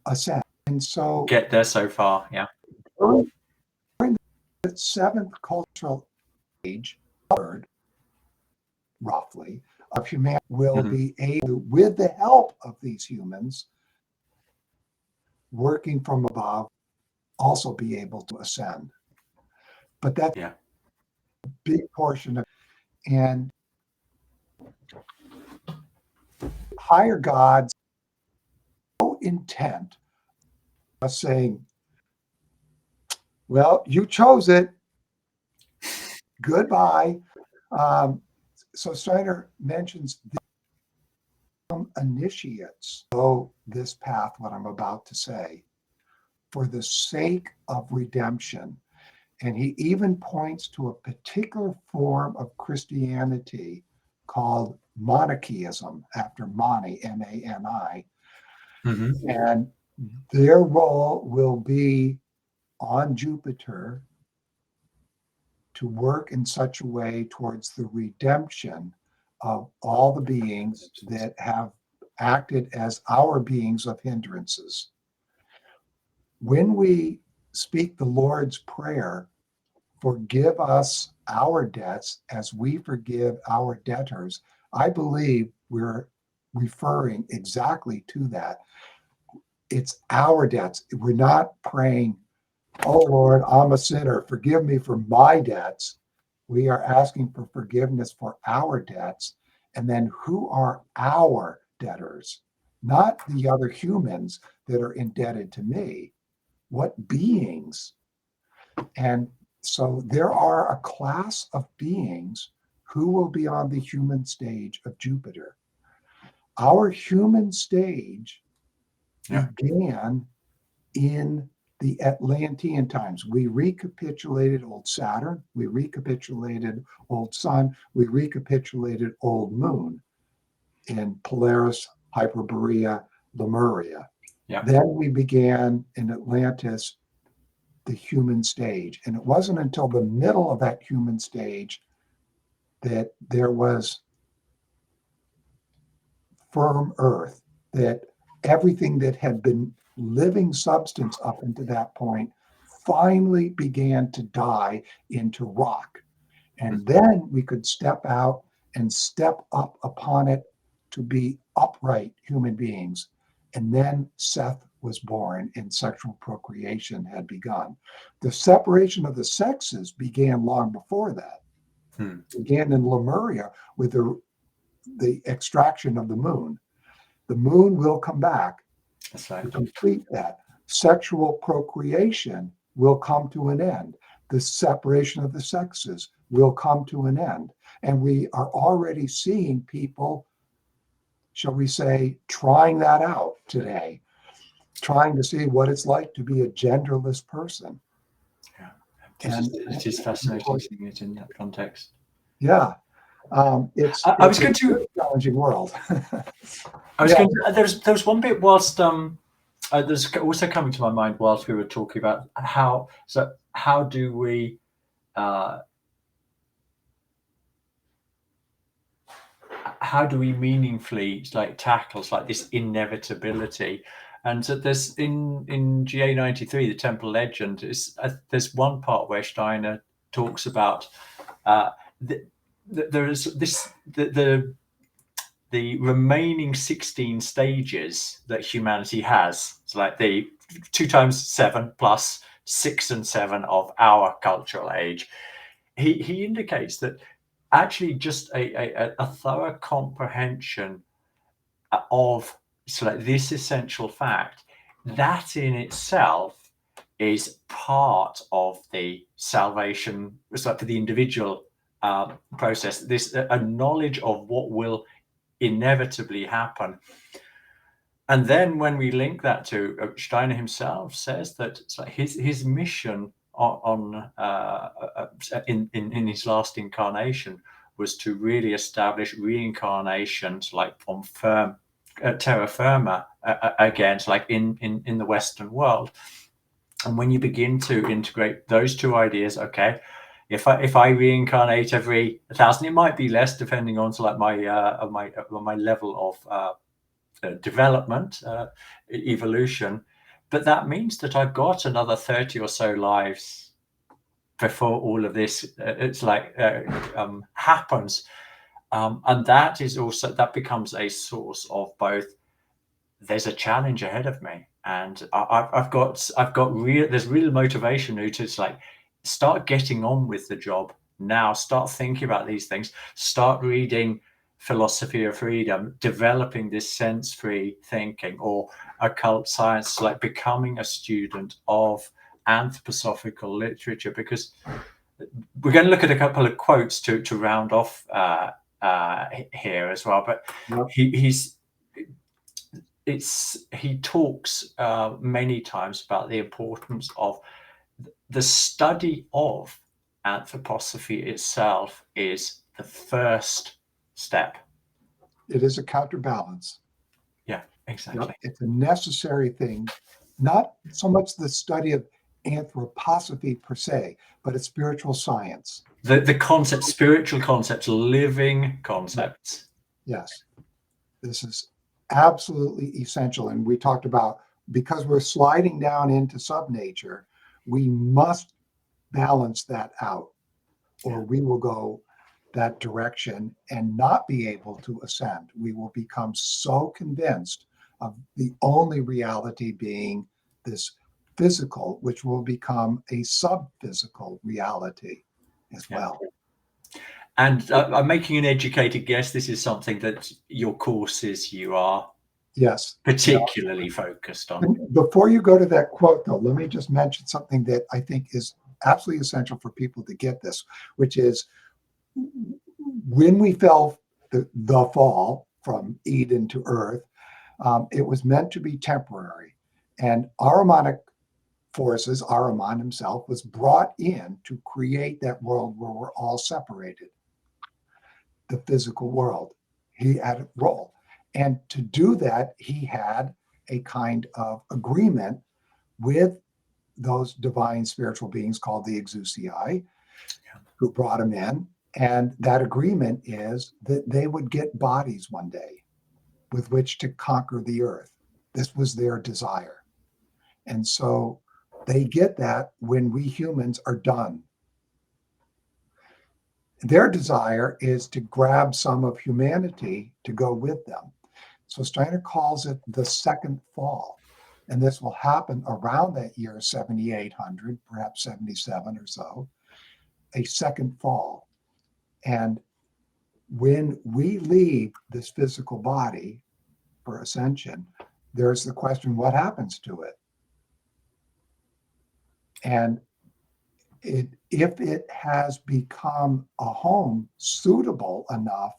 ascend. And so get there so far, yeah. During the seventh cultural age, third, roughly, of humanity will be able, with the help of these humans working from above, also be able to ascend. But that's a big portion of, and higher gods, no intent of saying, well, you chose it, goodbye. So Steiner mentions initiates go this path, what I'm about to say, for the sake of redemption. And he even points to a particular form of Christianity called monarchism, after Mani, M-A-N-I. And their role will be on Jupiter to work in such a way towards the redemption of all the beings that have acted as our beings of hindrances. When we speak the Lord's Prayer, forgive us our debts as we forgive our debtors, I believe we're referring exactly to that. It's our debts. We're not praying, oh Lord, I'm a sinner, forgive me for my debts. We are asking for forgiveness for our debts. And then who are our debtors? Not the other humans that are indebted to me. What beings? And so there are a class of beings who will be on the human stage of Jupiter. Our human stage began in the Atlantean times. We recapitulated old Saturn, we recapitulated old Sun, we recapitulated old Moon in Polaris, Hyperborea, Lemuria. Yeah. Then we began in Atlantis the human stage. And it wasn't until the middle of that human stage that there was firm earth, that everything that had been living substance up into that point finally began to die into rock. And then we could step out and step up upon it to be upright human beings. And then Seth was born and sexual procreation had begun. The separation of the sexes began long before that. Began in Lemuria with the extraction of the moon. The moon will come back to complete that. Sexual procreation will come to an end. The separation of the sexes will come to an end. And we are already seeing people, shall we say, trying that out today, trying to see what it's like to be a genderless person. Yeah, it is fascinating seeing it in that context. Yeah. It's a challenging world. There's one bit whilst there's also coming to my mind whilst we were talking about how do we meaningfully tackle this inevitability. And so there's in GA 93, the Temple Legend, there's one part where Steiner talks about there is the remaining 16 stages that humanity has. It's like the 2 times 7 plus 6 and 7 of our cultural age. He indicates that actually just a thorough comprehension of this essential fact, that in itself is part of the salvation, for the individual process. This a knowledge of what will inevitably happen. And then when we link that to Steiner himself says that his mission in his last incarnation was to really establish reincarnations on terra firma again, in the Western world. And when you begin to integrate those two ideas, okay, if I reincarnate every 1,000, it might be less depending on my level of development, evolution, but that means that I've got another 30 or so lives before all of this happens, and that becomes a source of both. There's a challenge ahead of me, and there's real motivation to start getting on with the job now. Start thinking about these things. Start reading Philosophy of Freedom, developing this sense-free thinking, or occult science, becoming a student of anthroposophical literature, because we're going to look at a couple of quotes to round off here as well. But he talks many times about the importance of the study of anthroposophy itself is the first step. It is a counterbalance. Yeah, exactly. Yep. It's a necessary thing, not so much the study of anthroposophy per se, but it's spiritual science. The concept, spiritual concepts, living concepts. Yes, this is absolutely essential. And we talked about, because we're sliding down into subnature, we must balance that out, or we will go that direction and not be able to ascend. We will become so convinced of the only reality being this physical, which will become a sub-physical reality as well. And I'm making an educated guess. This is something that your courses you are particularly focused on. And before you go to that quote, though, let me just mention something that I think is absolutely essential for people to get this, which is when we fell the fall from Eden to Earth, it was meant to be temporary. And Ahrimanic forces, Ahriman himself, was brought in to create that world where we're all separated, the physical world. He had a role. And to do that, he had a kind of agreement with those divine spiritual beings called the Exusii, who brought him in. And that agreement is that they would get bodies one day with which to conquer the earth. This was their desire. And so they get that when we humans are done. Their desire is to grab some of humanity to go with them. So Steiner calls it the second fall. And this will happen around that year 7800, perhaps 77 or so, a second fall. And when we leave this physical body for ascension, there's the question, what happens to it? And if it has become a home suitable enough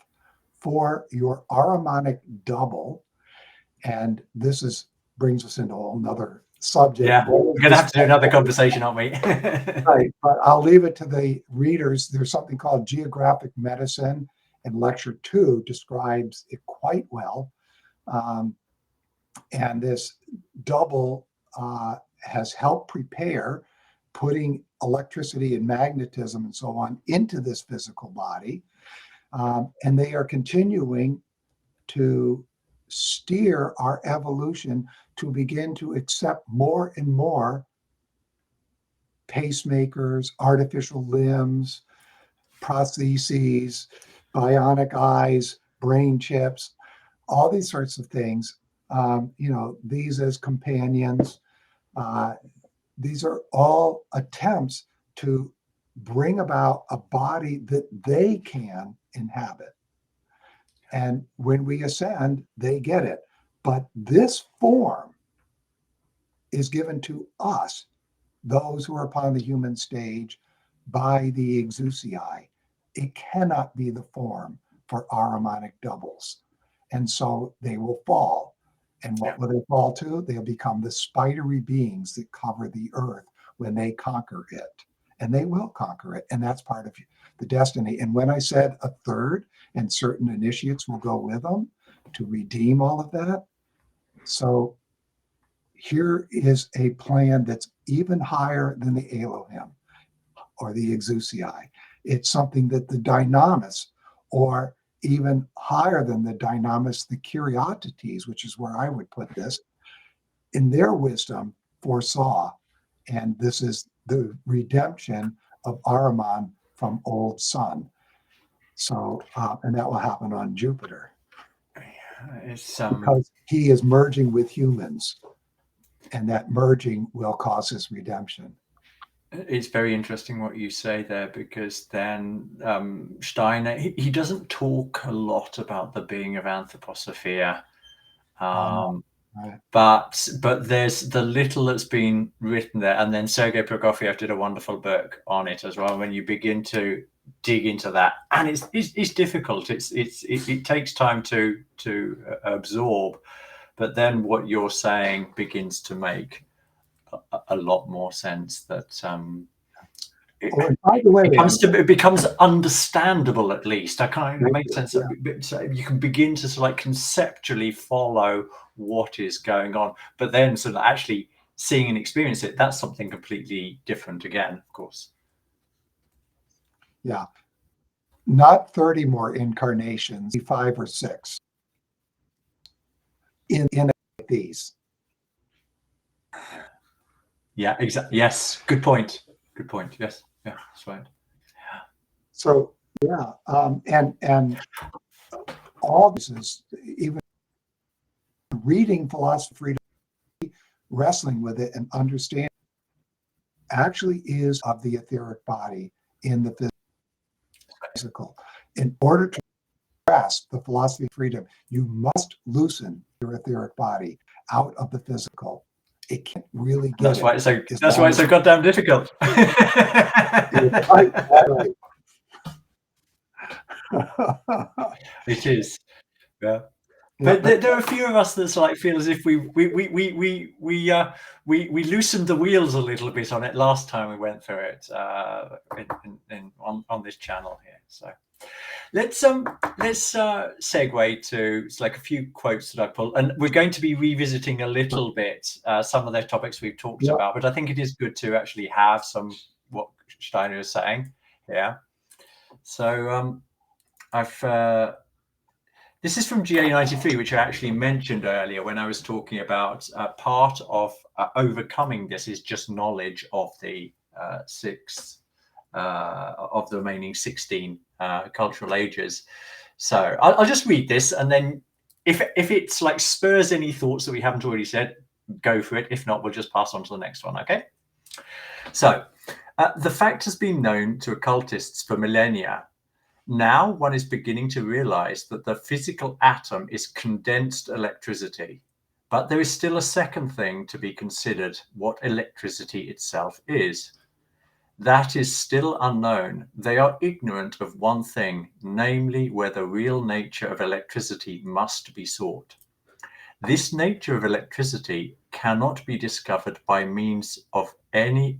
for your Ahrimanic double, and this brings us into a whole nother subject. Yeah, we're going to have to do another conversation, aren't we? Right, but I'll leave it to the readers. There's something called Geographic Medicine, and Lecture 2 describes it quite well. And this double has helped prepare putting electricity and magnetism and so on into this physical body. And they are continuing to steer our evolution to begin to accept more and more pacemakers, artificial limbs, prostheses, bionic eyes, brain chips, all these sorts of things. These as companions. These are all attempts to bring about a body that they can inhabit. And when we ascend, they get it. But this form is given to us, those who are upon the human stage, by the Exusii. It cannot be the form for Ahrimanic doubles. And so they will fall. And what will they fall to? They'll become the spidery beings that cover the earth when they conquer it. And they will conquer it. And that's part of the destiny. And when I said a third and certain initiates will go with them to redeem all of that. So here is a plan that's even higher than the Elohim or the Exusii. It's something that the Dynamis, or even higher than the Dynamis, the Kyriates, which is where I would put this, in their wisdom foresaw. And this is the redemption of Ahriman from Old Sun. So, and that will happen on Jupiter. Because he is merging with humans, and that merging will cause his redemption. It's very interesting what you say there, because then Steiner, he doesn't talk a lot about the being of Anthroposophia, but there's the little that's been written there, and then Sergei Prokofiev did a wonderful book on it as well. When you begin to dig into that, and it's difficult. It takes time to absorb, but then what you're saying begins to make a lot more sense. That it becomes understandable, at least. I kind of make sense. So you can begin to sort of conceptually follow what is going on, but then sort of actually seeing and experience it, that's something completely different again, of course. Yeah. Not 30 more incarnations, 5 or 6 in these. Yeah, exactly. Yes, good point. Good point. Yes, yeah, that's right. Yeah. So yeah, and all this is, even reading philosophy, wrestling with it and understanding, actually is of the etheric body in the physical. In order to grasp the philosophy of freedom, you must loosen your etheric body out of the physical. It can't really get that's it. Why it's so, that's why it's so goddamn difficult. Right. It is. Yeah. Yeah, But there are a few of us that's like feel as if we loosened the wheels a little bit on it last time we went through it on this channel here. So let's segue to like a few quotes that I pulled, and we're going to be revisiting a little bit some of the topics we've talked yeah. about. But I think it is good to actually have some what Steiner is saying. Yeah. So this is from GA93, which I actually mentioned earlier when I was talking about part of overcoming this is just knowledge of the of the remaining 16 cultural ages. So I'll just read this, and then if it's like spurs any thoughts that we haven't already said, go for it. If not, we'll just pass on to the next one. Okay. So the fact has been known to occultists for millennia. Now one is beginning to realize that the physical atom is condensed electricity, but there is still a second thing to be considered: what electricity itself is. That is still unknown. They are ignorant of one thing, namely where the real nature of electricity must be sought. This nature of electricity cannot be discovered by means of any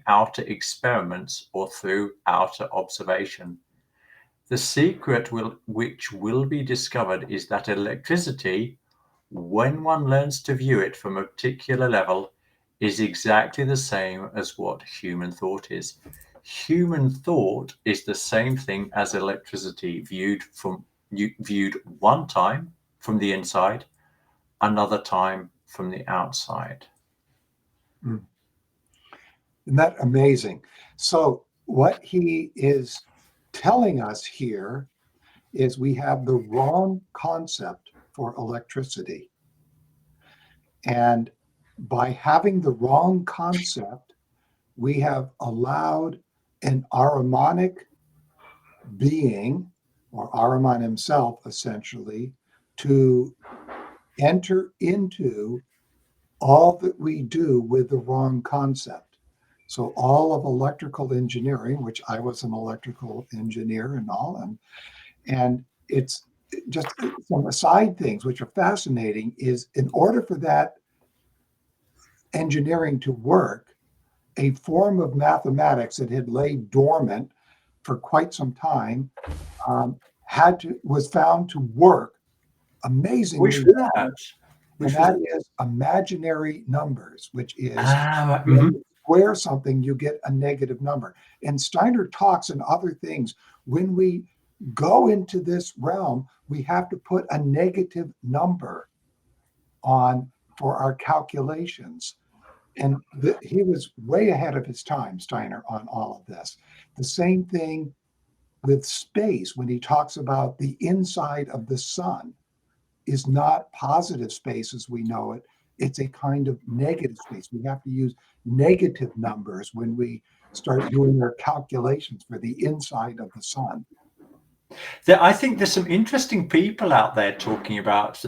outer experiments or through outer observation. The secret which will be discovered is that electricity, when one learns to view it from a particular level, is exactly the same as what human thought is. Human thought is the same thing as electricity viewed one time from the inside, another time from the outside. Isn't that amazing? So what he is telling us here is we have the wrong concept for electricity. And by having the wrong concept, we have allowed an Ahrimanic being, or Ahriman himself essentially, to enter into all that we do with the wrong concept. So all of electrical engineering, which I was an electrical engineer and all, and it's just some aside things which are fascinating, is in order for that engineering to work, a form of mathematics that had laid dormant for quite some time was found to work amazingly Which well. that? And that is imaginary numbers, which is when Mm-hmm. you square something, you get a negative number. And Steiner talks and other things, when we go into this realm, we have to put a negative number on for our calculations. And he was way ahead of his time, Steiner, on all of this. The same thing with space when he talks about the inside of the sun is not positive space as we know it. It's a kind of negative space. We have to use negative numbers when we start doing our calculations for the inside of the sun. I think there's some interesting people out there talking about.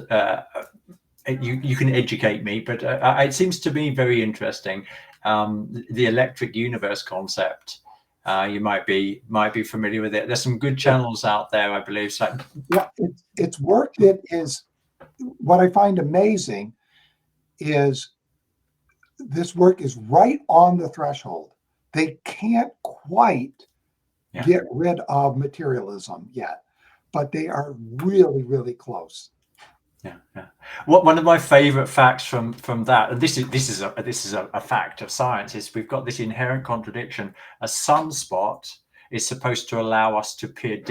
You can educate me, but it seems to me very interesting. The electric universe concept. You might be familiar with it. There's some good channels out there, I believe. So, yeah, it's work that is. What I find amazing is this work is right on the threshold. They can't quite get rid of materialism yet, but they are really, really close. Yeah. One of my favorite facts from that, and this is a fact of science, is we've got this inherent contradiction. A sunspot is supposed to allow us to peer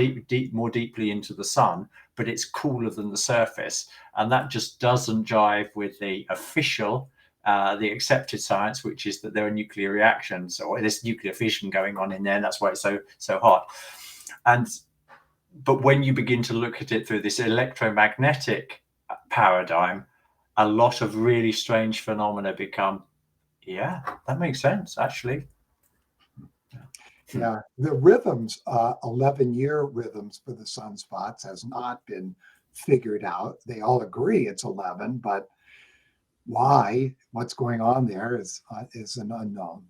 more deeply into the sun, but it's cooler than the surface, and that just doesn't jive with the official, the accepted science, which is that there are nuclear reactions or there's nuclear fission going on in there, and that's why it's so hot. But when you begin to look at it through this electromagnetic paradigm, a lot of really strange phenomena become, that makes sense, actually. Yeah, the rhythms, 11-year rhythms for the sunspots has not been figured out. They all agree it's 11, but why, what's going on there is an unknown.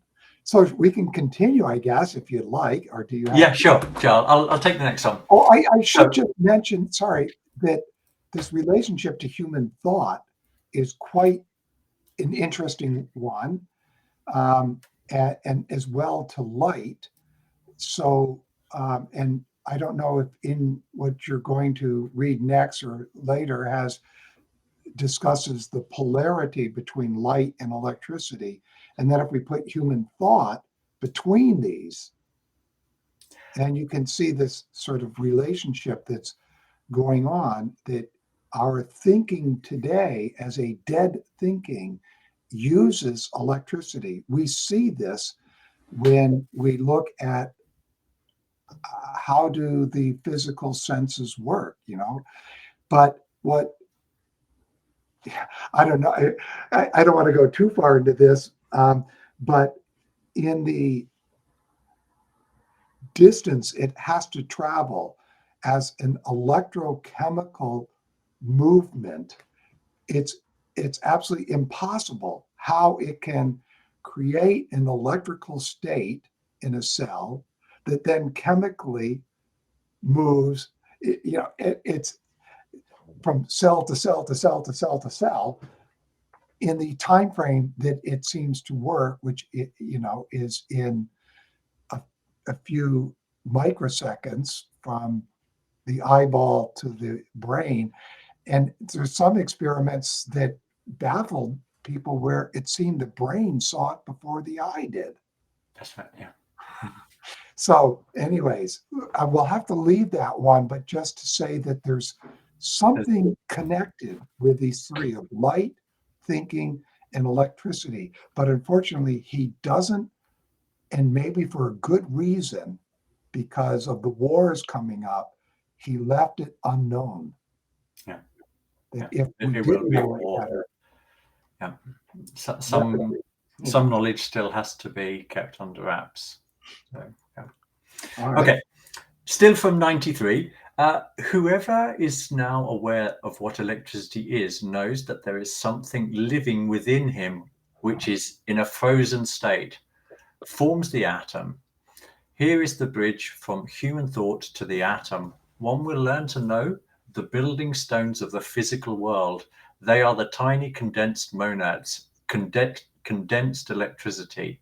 So we can continue, I guess, if you'd like, or do you have? Yeah, sure. I'll take the next one. Oh, I should just mention, sorry, that this relationship to human thought is quite an interesting one, and as well to light. So, and I don't know if in what you're going to read next or later discusses the polarity between light and electricity. And then if we put human thought between these, then you can see this sort of relationship that's going on, that our thinking today as a dead thinking uses electricity. We see this when we look at how do the physical senses work, but what I don't know, I don't want to go too far into this, but in the distance it has to travel as an electrochemical movement, it's absolutely impossible how it can create an electrical state in a cell that then chemically moves. It's from cell to cell to cell to cell to cell in the time frame that it seems to work, which is in a few microseconds from the eyeball to the brain. And there's some experiments that baffled people where it seemed the brain saw it before the eye did. That's right. Yeah. So, anyways, I will have to leave that one, but just to say that there's something connected with these three of light, thinking, and electricity. But unfortunately, he doesn't, and maybe for a good reason, because of the wars coming up, he left it unknown. Yeah. That Yeah. if we It did will be a know it war. better, Yeah. that Some knowledge still has to be kept under wraps. So, yeah. all right. Okay. Still from 93. Whoever is now aware of what electricity is knows that there is something living within him which is in a frozen state, forms the atom. Here is the bridge from human thought to the atom. One will learn to know the building stones of the physical world. They are the tiny condensed monads, condensed electricity.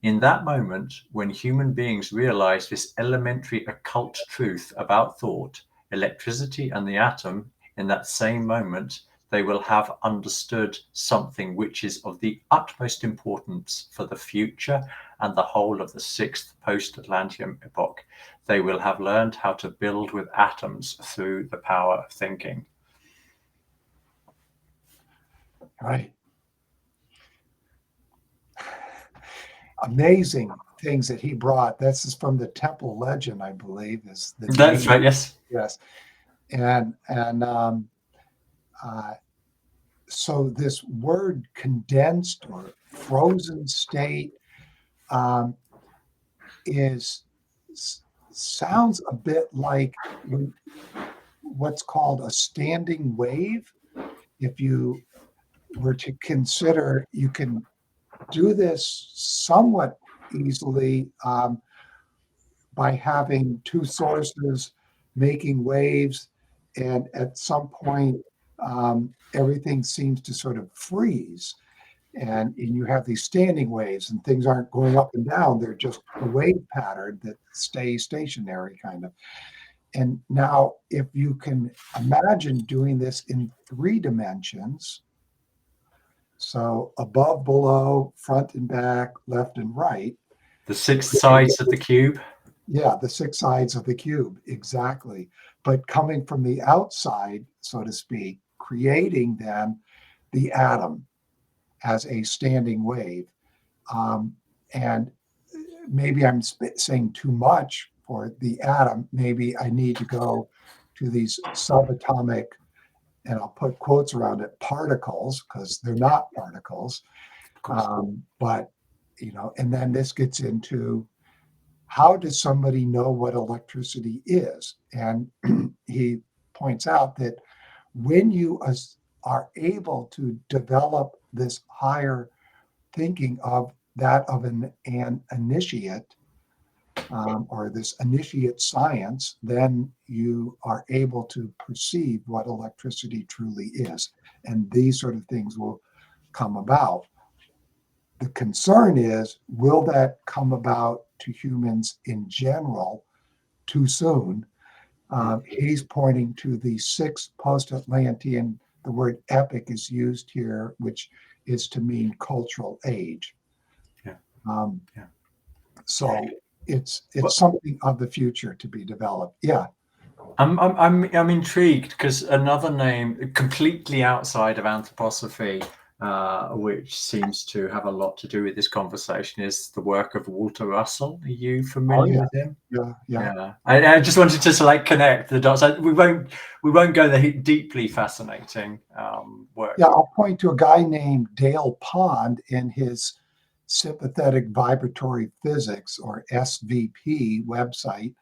In that moment, when human beings realize this elementary occult truth about thought, electricity, and the atom, in that same moment, they will have understood something which is of the utmost importance for the future and the whole of the sixth post-Atlantean epoch. They will have learned how to build with atoms through the power of thinking. Right. Amazing things that he brought. This is from the Temple Legend, I believe, is the That's name. right, yes. Yes. And so this word condensed or frozen state um, is sounds a bit like what's called a standing wave. If you were to consider, you can do this somewhat easily by having two sources making waves, and at some point, everything seems to sort of freeze. And you have these standing waves, and things aren't going up and down, they're just a wave pattern that stays stationary, kind of. And now, if you can imagine doing this in 3 dimensions, so above, below, front and back, left and right. The 6 sides of the cube. Yeah, the 6 sides of the cube, exactly. But coming from the outside, so to speak, creating then the atom as a standing wave. And maybe I'm saying too much for the atom. Maybe I need to go to these subatomic, and I'll put quotes around it, particles, because they're not particles. But, and then this gets into how does somebody know what electricity is? And he points out that when you are able to develop this higher thinking of that of an initiate, or this initiate science, then you are able to perceive what electricity truly is. And these sort of things will come about. The concern is, will that come about to humans in general too soon? He's pointing to the sixth post-Atlantean. The word epic is used here, which is to mean cultural age. Yeah. Yeah. So it's Well, something of the future to be developed. Yeah. I'm intrigued because another name completely outside of anthroposophy, which seems to have a lot to do with this conversation, is the work of Walter Russell. Are you familiar with him? Yeah. I just wanted to like connect the dots. We won't go the deeply fascinating work. Yeah, I'll point to a guy named Dale Pond in his Sympathetic Vibratory Physics, or SVP, website.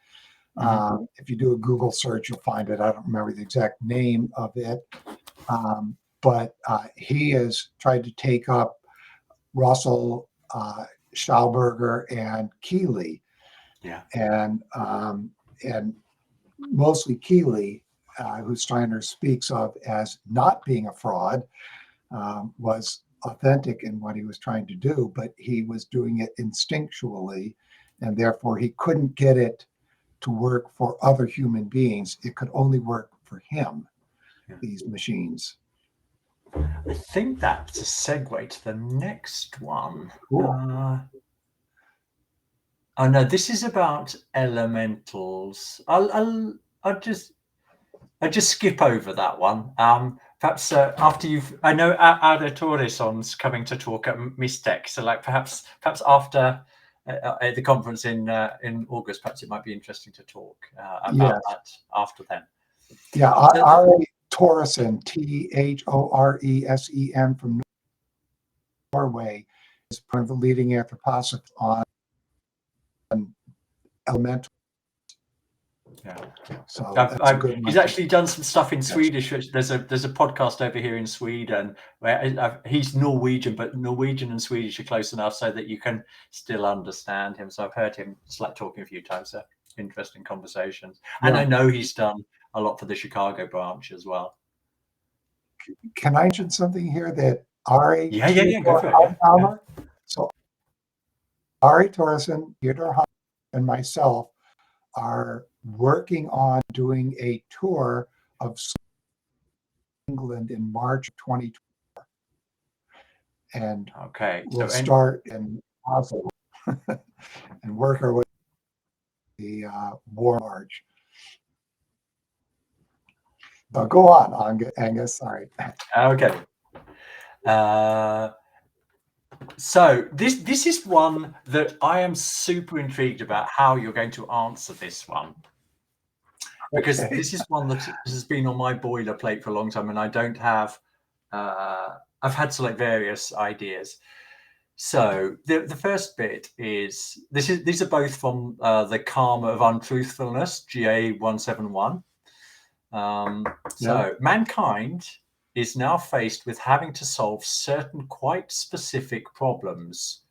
If you do a Google search, you'll find it. I don't remember the exact name of it, but he has tried to take up Russell, Schauberger, and Keeley, and mostly Keeley, who Steiner speaks of as not being a fraud, was authentic in what he was trying to do, but he was doing it instinctually, and therefore he couldn't get it to work for other human beings. It could only work for him, these machines. I think that's a segue to the next one. Cool. Oh no, this is about elementals. I'll just skip over that one. Perhaps after I know Ada Torreson's coming to talk at Mistec, so like perhaps after at the conference in August, perhaps it might be interesting to talk about that after then. Yeah, Ari Torresen, Thoresen, from Norway, is one of the leading anthroposophists on elemental. Yeah. So that's a good one. He's actually done some stuff in Swedish. There's a podcast over here in Sweden where he's Norwegian, but Norwegian and Swedish are close enough so that you can still understand him. So I've heard him like talking a few times. So interesting conversations. And I know he's done a lot for the Chicago branch as well. Can I mention something here that Ari? Go for it. So Ari Torresen, Theodore Hunt, and myself are working on doing a tour of England in March 2024. And we'll start in Oslo and work our way to the War March. But go on, Angus. Sorry. Okay. So this is one that I am super intrigued about how you're going to answer this one, because this is one that has been on my boilerplate for a long time, and I don't have. I've had to like various ideas. So the first bit is these are both from the Karma of Untruthfulness, GA 171. So mankind is now faced with having to solve certain quite specific problems.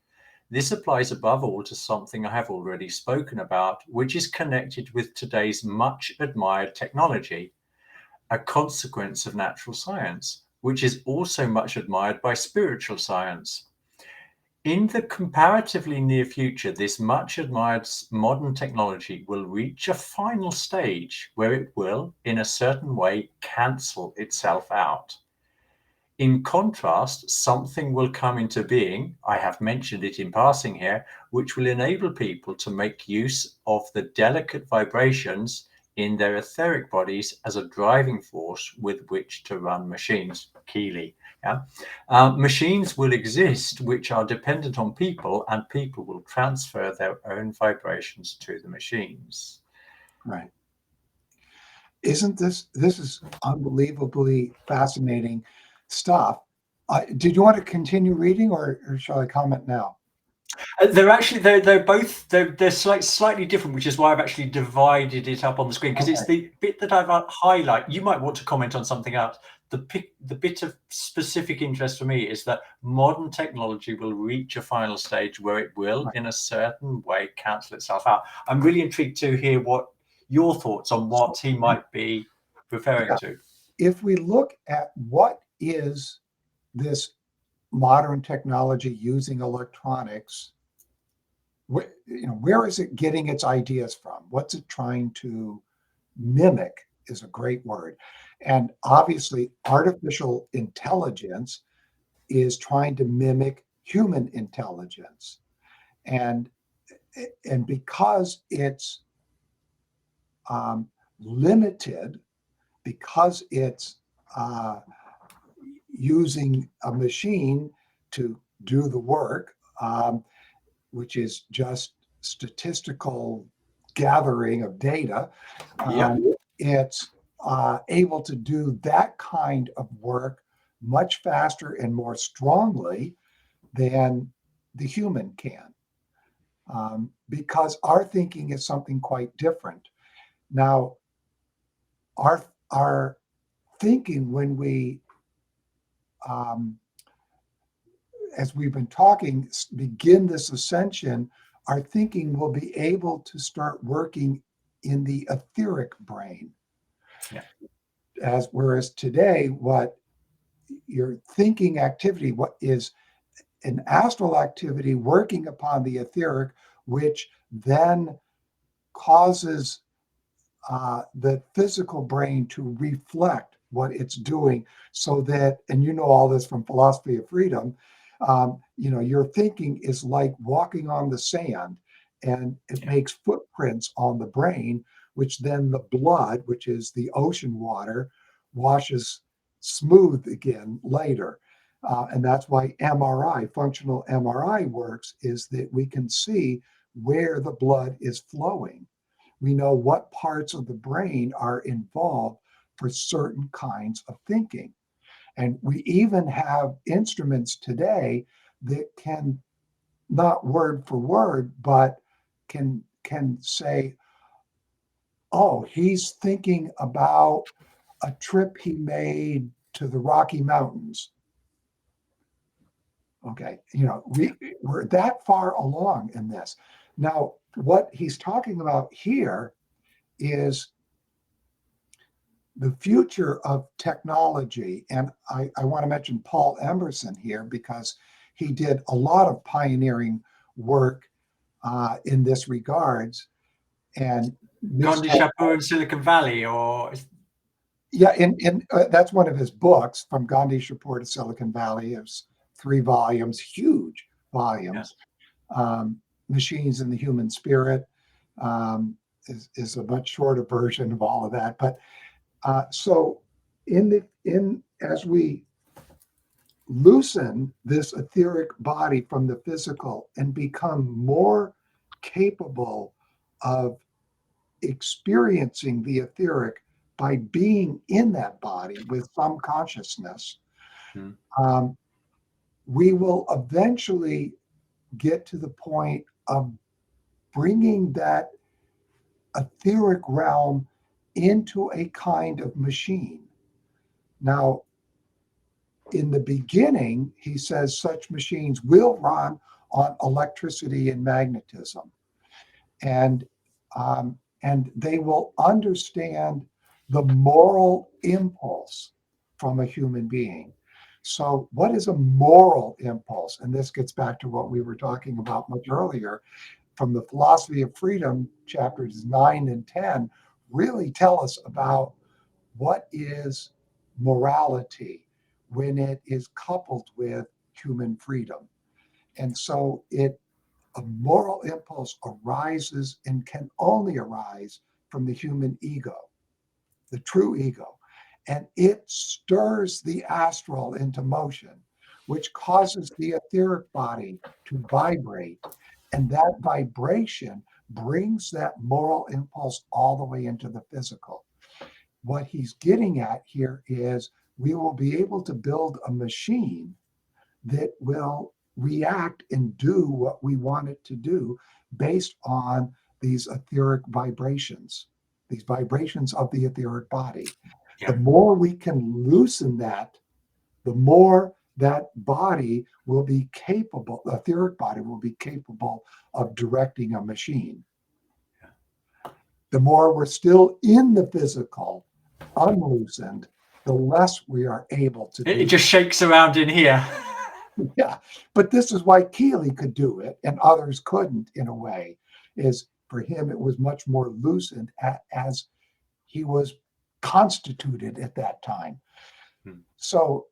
This applies above all to something I have already spoken about, which is connected with today's much admired technology, a consequence of natural science, which is also much admired by spiritual science. In the comparatively near future, this much admired modern technology will reach a final stage where it will, in a certain way, cancel itself out. In contrast, something will come into being, I have mentioned it in passing here, which will enable people to make use of the delicate vibrations in their etheric bodies as a driving force with which to run machines. Keeley. Machines will exist which are dependent on people, and people will transfer their own vibrations to the machines. Right. Isn't this is unbelievably fascinating stuff? Did you want to continue reading, or shall I comment now? They're actually they're slightly different, which is why I've actually divided it up on the screen, because it's the bit that I've highlight. You might want to comment on something else. The bit of specific interest for me is that modern technology will reach a final stage where it will, in a certain way, cancel itself out. I'm really intrigued to hear what your thoughts on what he might be referring to. If we look at what is this modern technology using electronics, where is it getting its ideas from? What's it trying to mimic is a great word. And obviously, artificial intelligence is trying to mimic human intelligence. And, and because it's limited, because it's using a machine to do the work, which is just statistical gathering of data. It's able to do that kind of work much faster and more strongly than the human can, because our thinking is something quite different. Now, our thinking when we as we've been talking, begin this ascension, our thinking will be able to start working in the etheric brain. Whereas today, what your thinking activity, what is an astral activity working upon the etheric, which then causes the physical brain to reflect what it's doing, so that, and you know all this from Philosophy of Freedom, your thinking is like walking on the sand, and it makes footprints on the brain, which then the blood, which is the ocean water, washes smooth again later. And that's why MRI, functional MRI works, is that we can see where the blood is flowing. We know what parts of the brain are involved for certain kinds of thinking. And we even have instruments today that can, not word for word, but can say, oh, he's thinking about a trip he made to the Rocky Mountains. Okay, we're that far along in this. Now, what he's talking about here is the future of technology. And I want to mention Paul Emerson here, because he did a lot of pioneering work in this regards. And Gandhi Shapur in Silicon Valley, or yeah, in that's one of his books, From Gandhi Shapur to Silicon Valley. It's 3 volumes, huge volumes. Machines and the Human Spirit is a much shorter version of all of that. But so as we loosen this etheric body from the physical and become more capable of experiencing the etheric by being in that body with some consciousness, we will eventually get to the point of bringing that etheric realm into a kind of machine. Now, in the beginning, he says such machines will run on electricity and magnetism, and they will understand the moral impulse from a human being. So, what is a moral impulse? And this gets back to what we were talking about much earlier. From the Philosophy of Freedom, chapters 9 and 10, really tell us about what is morality when it is coupled with human freedom. And so a moral impulse arises and can only arise from the human ego, the true ego. And it stirs the astral into motion, which causes the etheric body to vibrate. And that vibration brings that moral impulse all the way into the physical. What he's getting at here is we will be able to build a machine that will react and do what we want it to do based on these etheric vibrations, these vibrations of the etheric body. Yeah. The more we can loosen that, the more that body will be capable, the etheric body will be capable of directing a machine. The more we're still in the physical, unloosened, the less we are able to do. It just shakes around in here. Yeah, but this is why Keeley could do it and others couldn't, in a way, is for him it was much more loosened as he was constituted at that time. So,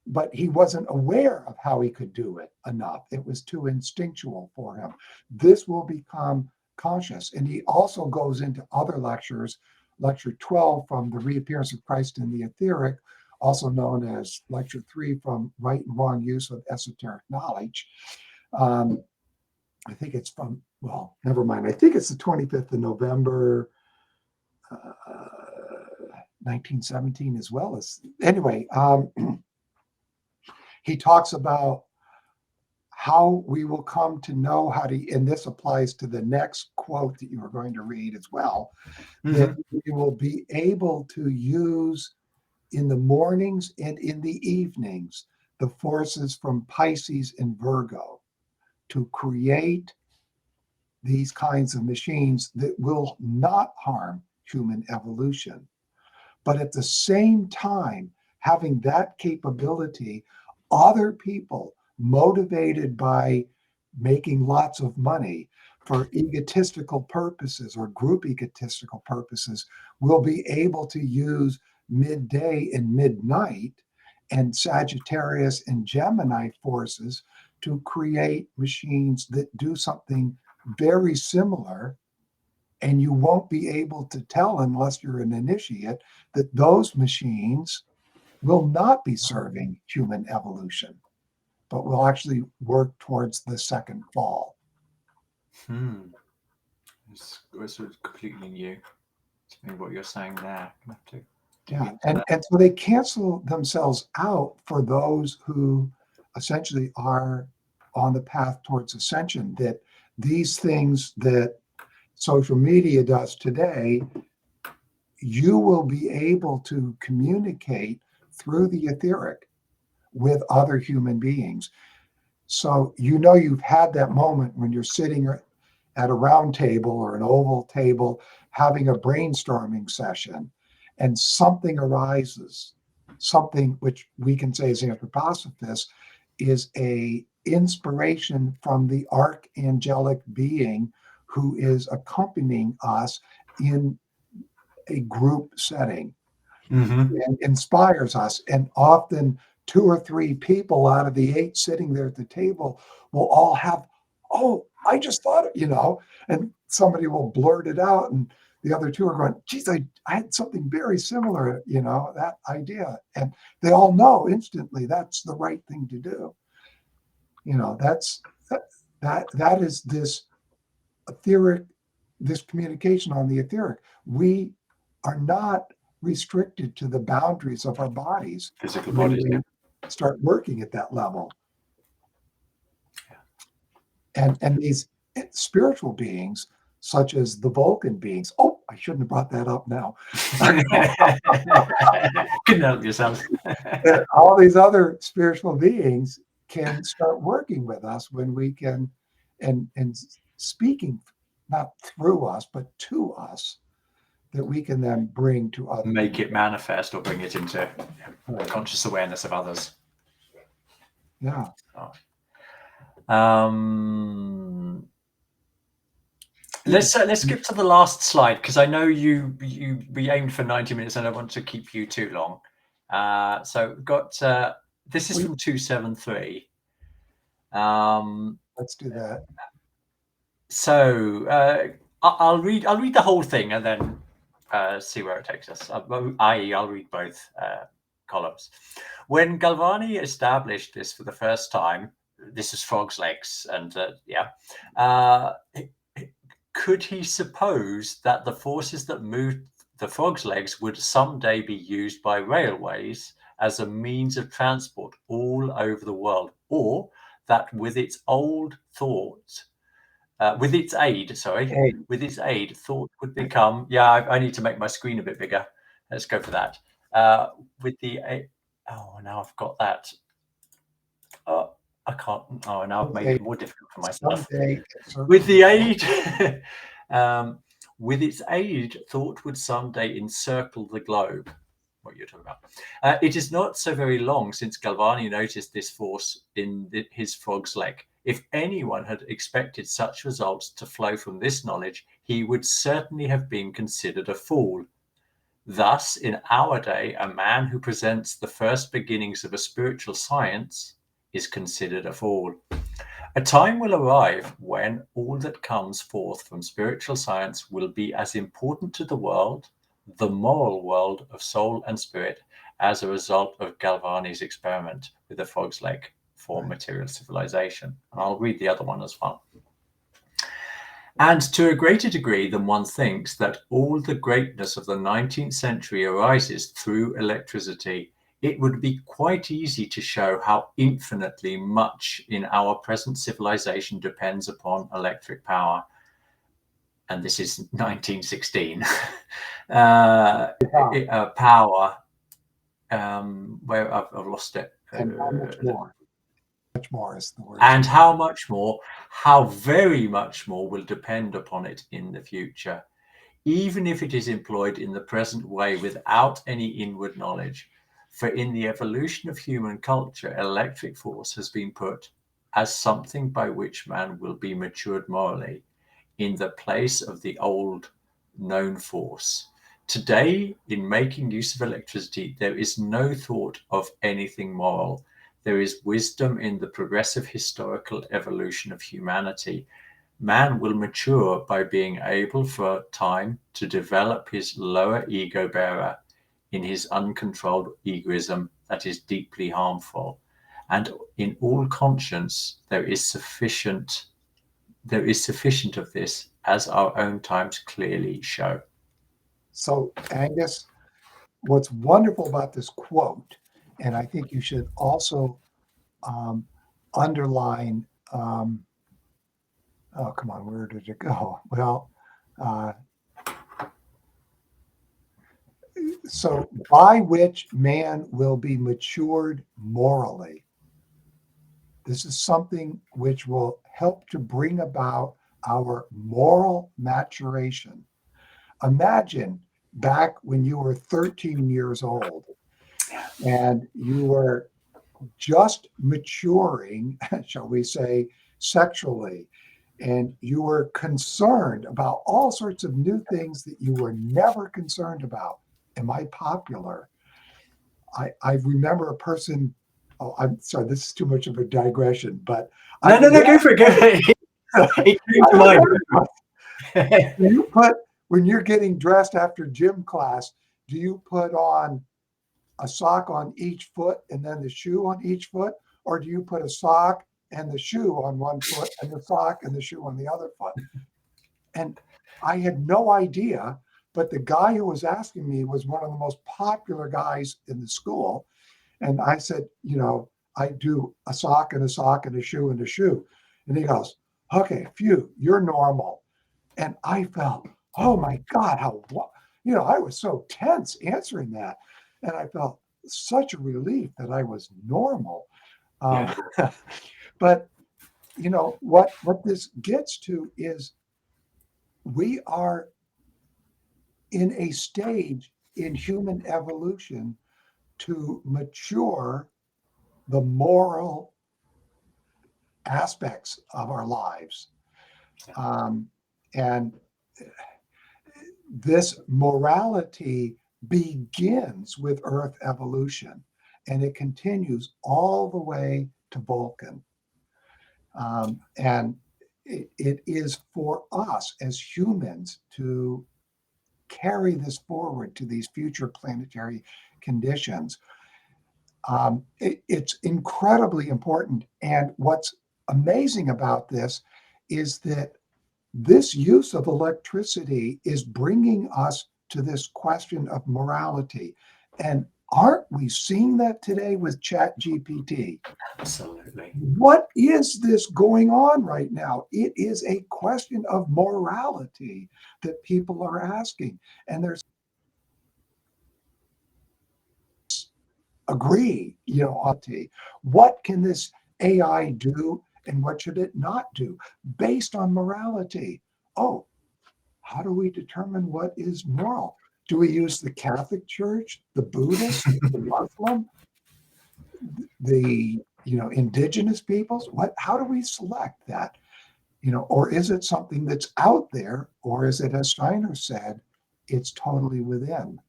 but he wasn't aware of how he could do it enough. It was too instinctual for him. This will become conscious. And he also goes into other lectures, lecture 12 from the reappearance of Christ in the etheric, also known as lecture 3 from right and wrong use of esoteric knowledge. I think it's from, well, never mind. I think it's the 25th of November, 1917 as well as, anyway, he talks about how we will come to know how to, and this applies to the next quote that you are going to read as well, that we will be able to use in the mornings and in the evenings the forces from Pisces and Virgo to create these kinds of machines that will not harm human evolution. But at the same time, having that capability, other people motivated by making lots of money for egotistical purposes or group egotistical purposes will be able to use midday and midnight and Sagittarius and Gemini forces to create machines that do something very similar. And you won't be able to tell unless you're an initiate that those machines will not be serving human evolution, but will actually work towards the second fall. It's sort of completely new to me what you're saying there. Yeah, and so they cancel themselves out for those who essentially are on the path towards ascension, that these things that social media does today, you will be able to communicate through the etheric with other human beings. So, you've had that moment when you're sitting at a round table or an oval table having a brainstorming session and something arises, something which we can say as anthroposophists is a inspiration from the archangelic being who is accompanying us in a group setting and inspires us. And often 2 or 3 people out of the 8 sitting there at the table will all have, oh, I just thought it, and somebody will blurt it out and the other 2 are going, geez, I had something very similar, that idea. And they all know instantly that's the right thing to do. That is this etheric, this communication on the etheric. We are not restricted to the boundaries of our bodies Physical when bodies, we start working at that level. And these spiritual beings, such as the Vulcan beings. Oh, I shouldn't have brought that up now. Couldn't help yourself. All these other spiritual beings can start working with us when we can, and speaking not through us, but to us, that we can then bring to others. Make it manifest or bring it into conscious awareness of others. Yeah. Let's skip to the last slide because I know we aimed for 90 minutes and I don't want to keep you too long. So got this is from 273. Let's do that. So I'll read the whole thing and then see where it takes us. I.e., I'll read both columns. When Galvani established this for the first time, this is frog's legs, and could he suppose that the forces that moved the frog's legs would someday be used by railways as a means of transport all over the world, or that with its old thought, with its aid, Hey, thought would become. Yeah, I need to make my screen a bit bigger. Let's go for that. With the oh, now I've got that. I can't. Oh, now I've with made a it more difficult for myself. someday With encircling the globe. aid, with its aid, thought would someday encircle the globe. What you're talking about. It is not so very long since Galvani noticed this force in his frog's leg. If anyone had expected such results to flow from this knowledge, he would certainly have been considered a fool. Thus, in our day, a man who presents the first beginnings of a spiritual science is considered a fool. A time will arrive when all that comes forth from spiritual science will be as important to the world, the moral world of soul and spirit, as a result of Galvani's experiment with the frog's leg for material civilization. And I'll read the other one as well. And to a greater degree than one thinks, that all the greatness of the 19th century arises through electricity, it would be quite easy to show how infinitely much in our present civilization depends upon electric power. And this is 1916. Power, where I've lost it. And how much more? Much more is the word. And how much more, how very much more will depend upon it in the future, even if it is employed in the present way without any inward knowledge. For in the evolution of human culture, electric force has been put, as something by which man will be matured morally, in the place of the old known force. Today, in making use of electricity, there is no thought of anything moral. There is wisdom in the progressive historical evolution of humanity. Man will mature by being able for a time to develop his lower ego bearer in his uncontrolled egoism that is deeply harmful. And in all conscience, there is sufficient of this, as our own times clearly show. So, Angus, what's wonderful about this quote, and I think you should also underline, oh, come on, where did it go? Well, so by which man will be matured morally. This is something which will help to bring about our moral maturation. Imagine back when you were 13 years old and you were just maturing, shall we say, sexually, and you were concerned about all sorts of new things that you were never concerned about. Am I popular? I remember a person. Oh, I'm sorry, this is too much of a digression, but No, go for it. Go for it. It came to mind. When you're getting dressed after gym class, do you put on a sock on each foot and then the shoe on each foot? Or do you put a sock and the shoe on one foot and the sock and the shoe on the other foot? And I had no idea, but the guy who was asking me was one of the most popular guys in the school. And I said, I do a sock and a sock and a shoe and a shoe. And he goes, okay, phew, you're normal. And I felt, oh my God, I was so tense answering that. And I felt such a relief that I was normal. Yeah. But, what this gets to is we are in a stage in human evolution to mature the moral aspects of our lives. And this morality begins with Earth evolution, and it continues all the way to Vulcan. And it is for us as humans to carry this forward to these future planetary conditions. It's incredibly important. And what's amazing about this is that this use of electricity is bringing us to this question of morality. And Aren't we seeing that today with ChatGPT? Absolutely. What is this going on right now? It is a question of morality that people are asking. And there's agree, on what can this AI do and what should it not do based on morality? Oh, how do we determine what is moral? Do we use the Catholic Church, the Buddhist, the Muslim, the indigenous peoples? How do we select that? Or is it something that's out there, or is it, as Steiner said, it's totally within?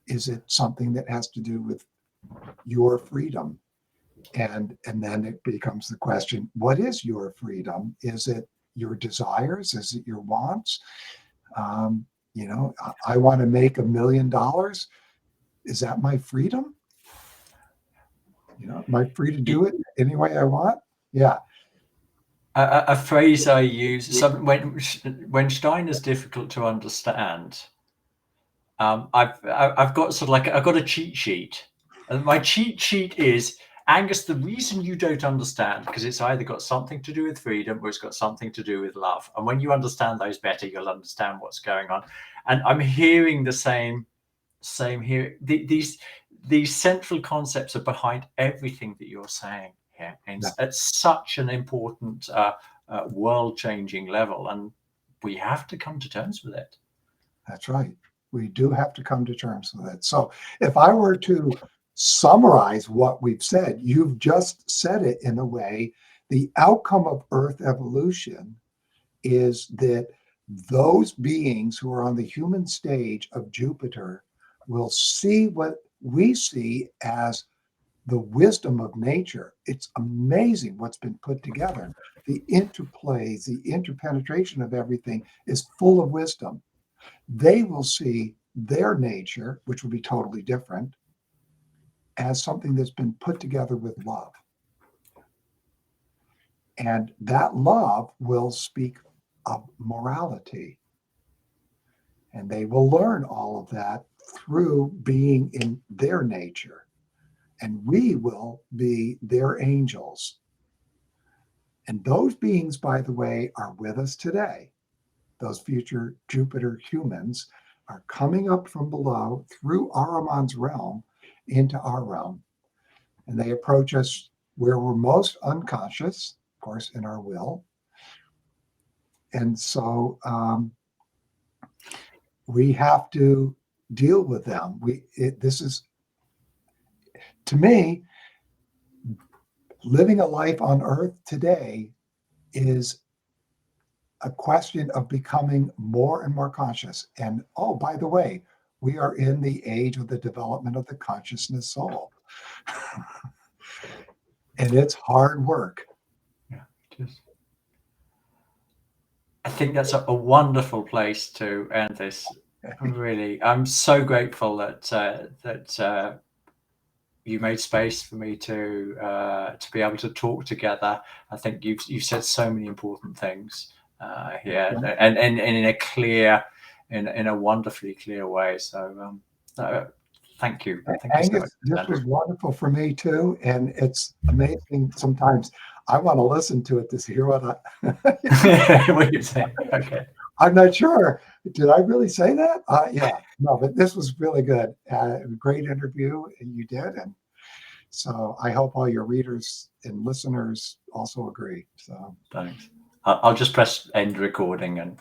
Is it something that has to do with your freedom? And then it becomes the question, what is your freedom? Is it your desires? Is it your wants? I want to make $1 million. Is that my freedom? Am I free to do it any way I want? Yeah. A phrase I use, when Steiner's difficult to understand, I've got I've got a cheat sheet, and my cheat sheet is, Angus, the reason you don't understand, because it's either got something to do with freedom or it's got something to do with love. And when you understand those better, you'll understand what's going on. And I'm hearing the same here. These central concepts are behind everything that you're saying here, and at such an important world-changing level, and we have to come to terms with it. That's right. We do have to come to terms with it. So if I were to summarize what we've said, you've just said it in a way. The outcome of Earth evolution is that those beings who are on the human stage of Jupiter will see what we see as the wisdom of nature. It's amazing what's been put together. The interplays, the interpenetration of everything is full of wisdom. They will see their nature, which will be totally different, as something that's been put together with love. And that love will speak of morality. And they will learn all of that through being in their nature. And we will be their angels. And those beings, by the way, are with us today. Those future Jupiter humans are coming up from below through Ahriman's realm into our realm. And they approach us where we're most unconscious, of course, in our will. And so we have to deal with them. This is, to me, living a life on Earth today is a question of becoming more and more conscious. And oh, by the way, we are in the age of the development of the consciousness soul. And it's hard work. Yeah, it is. I think that's a wonderful place to end this. Really, I'm so grateful that you made space for me to be able to talk together. I think you've said so many important things here, and in a clear, in a wonderfully clear way. So thank you. Thank you so much. Angus, this was wonderful for me too, and it's amazing. Sometimes I want to listen to it to hear what what you say. Okay. I'm not sure. Did I really say that? Yeah, no, but this was really good. Great interview, and you did, and so I hope all your readers and listeners also agree. So thanks. I'll just press end recording and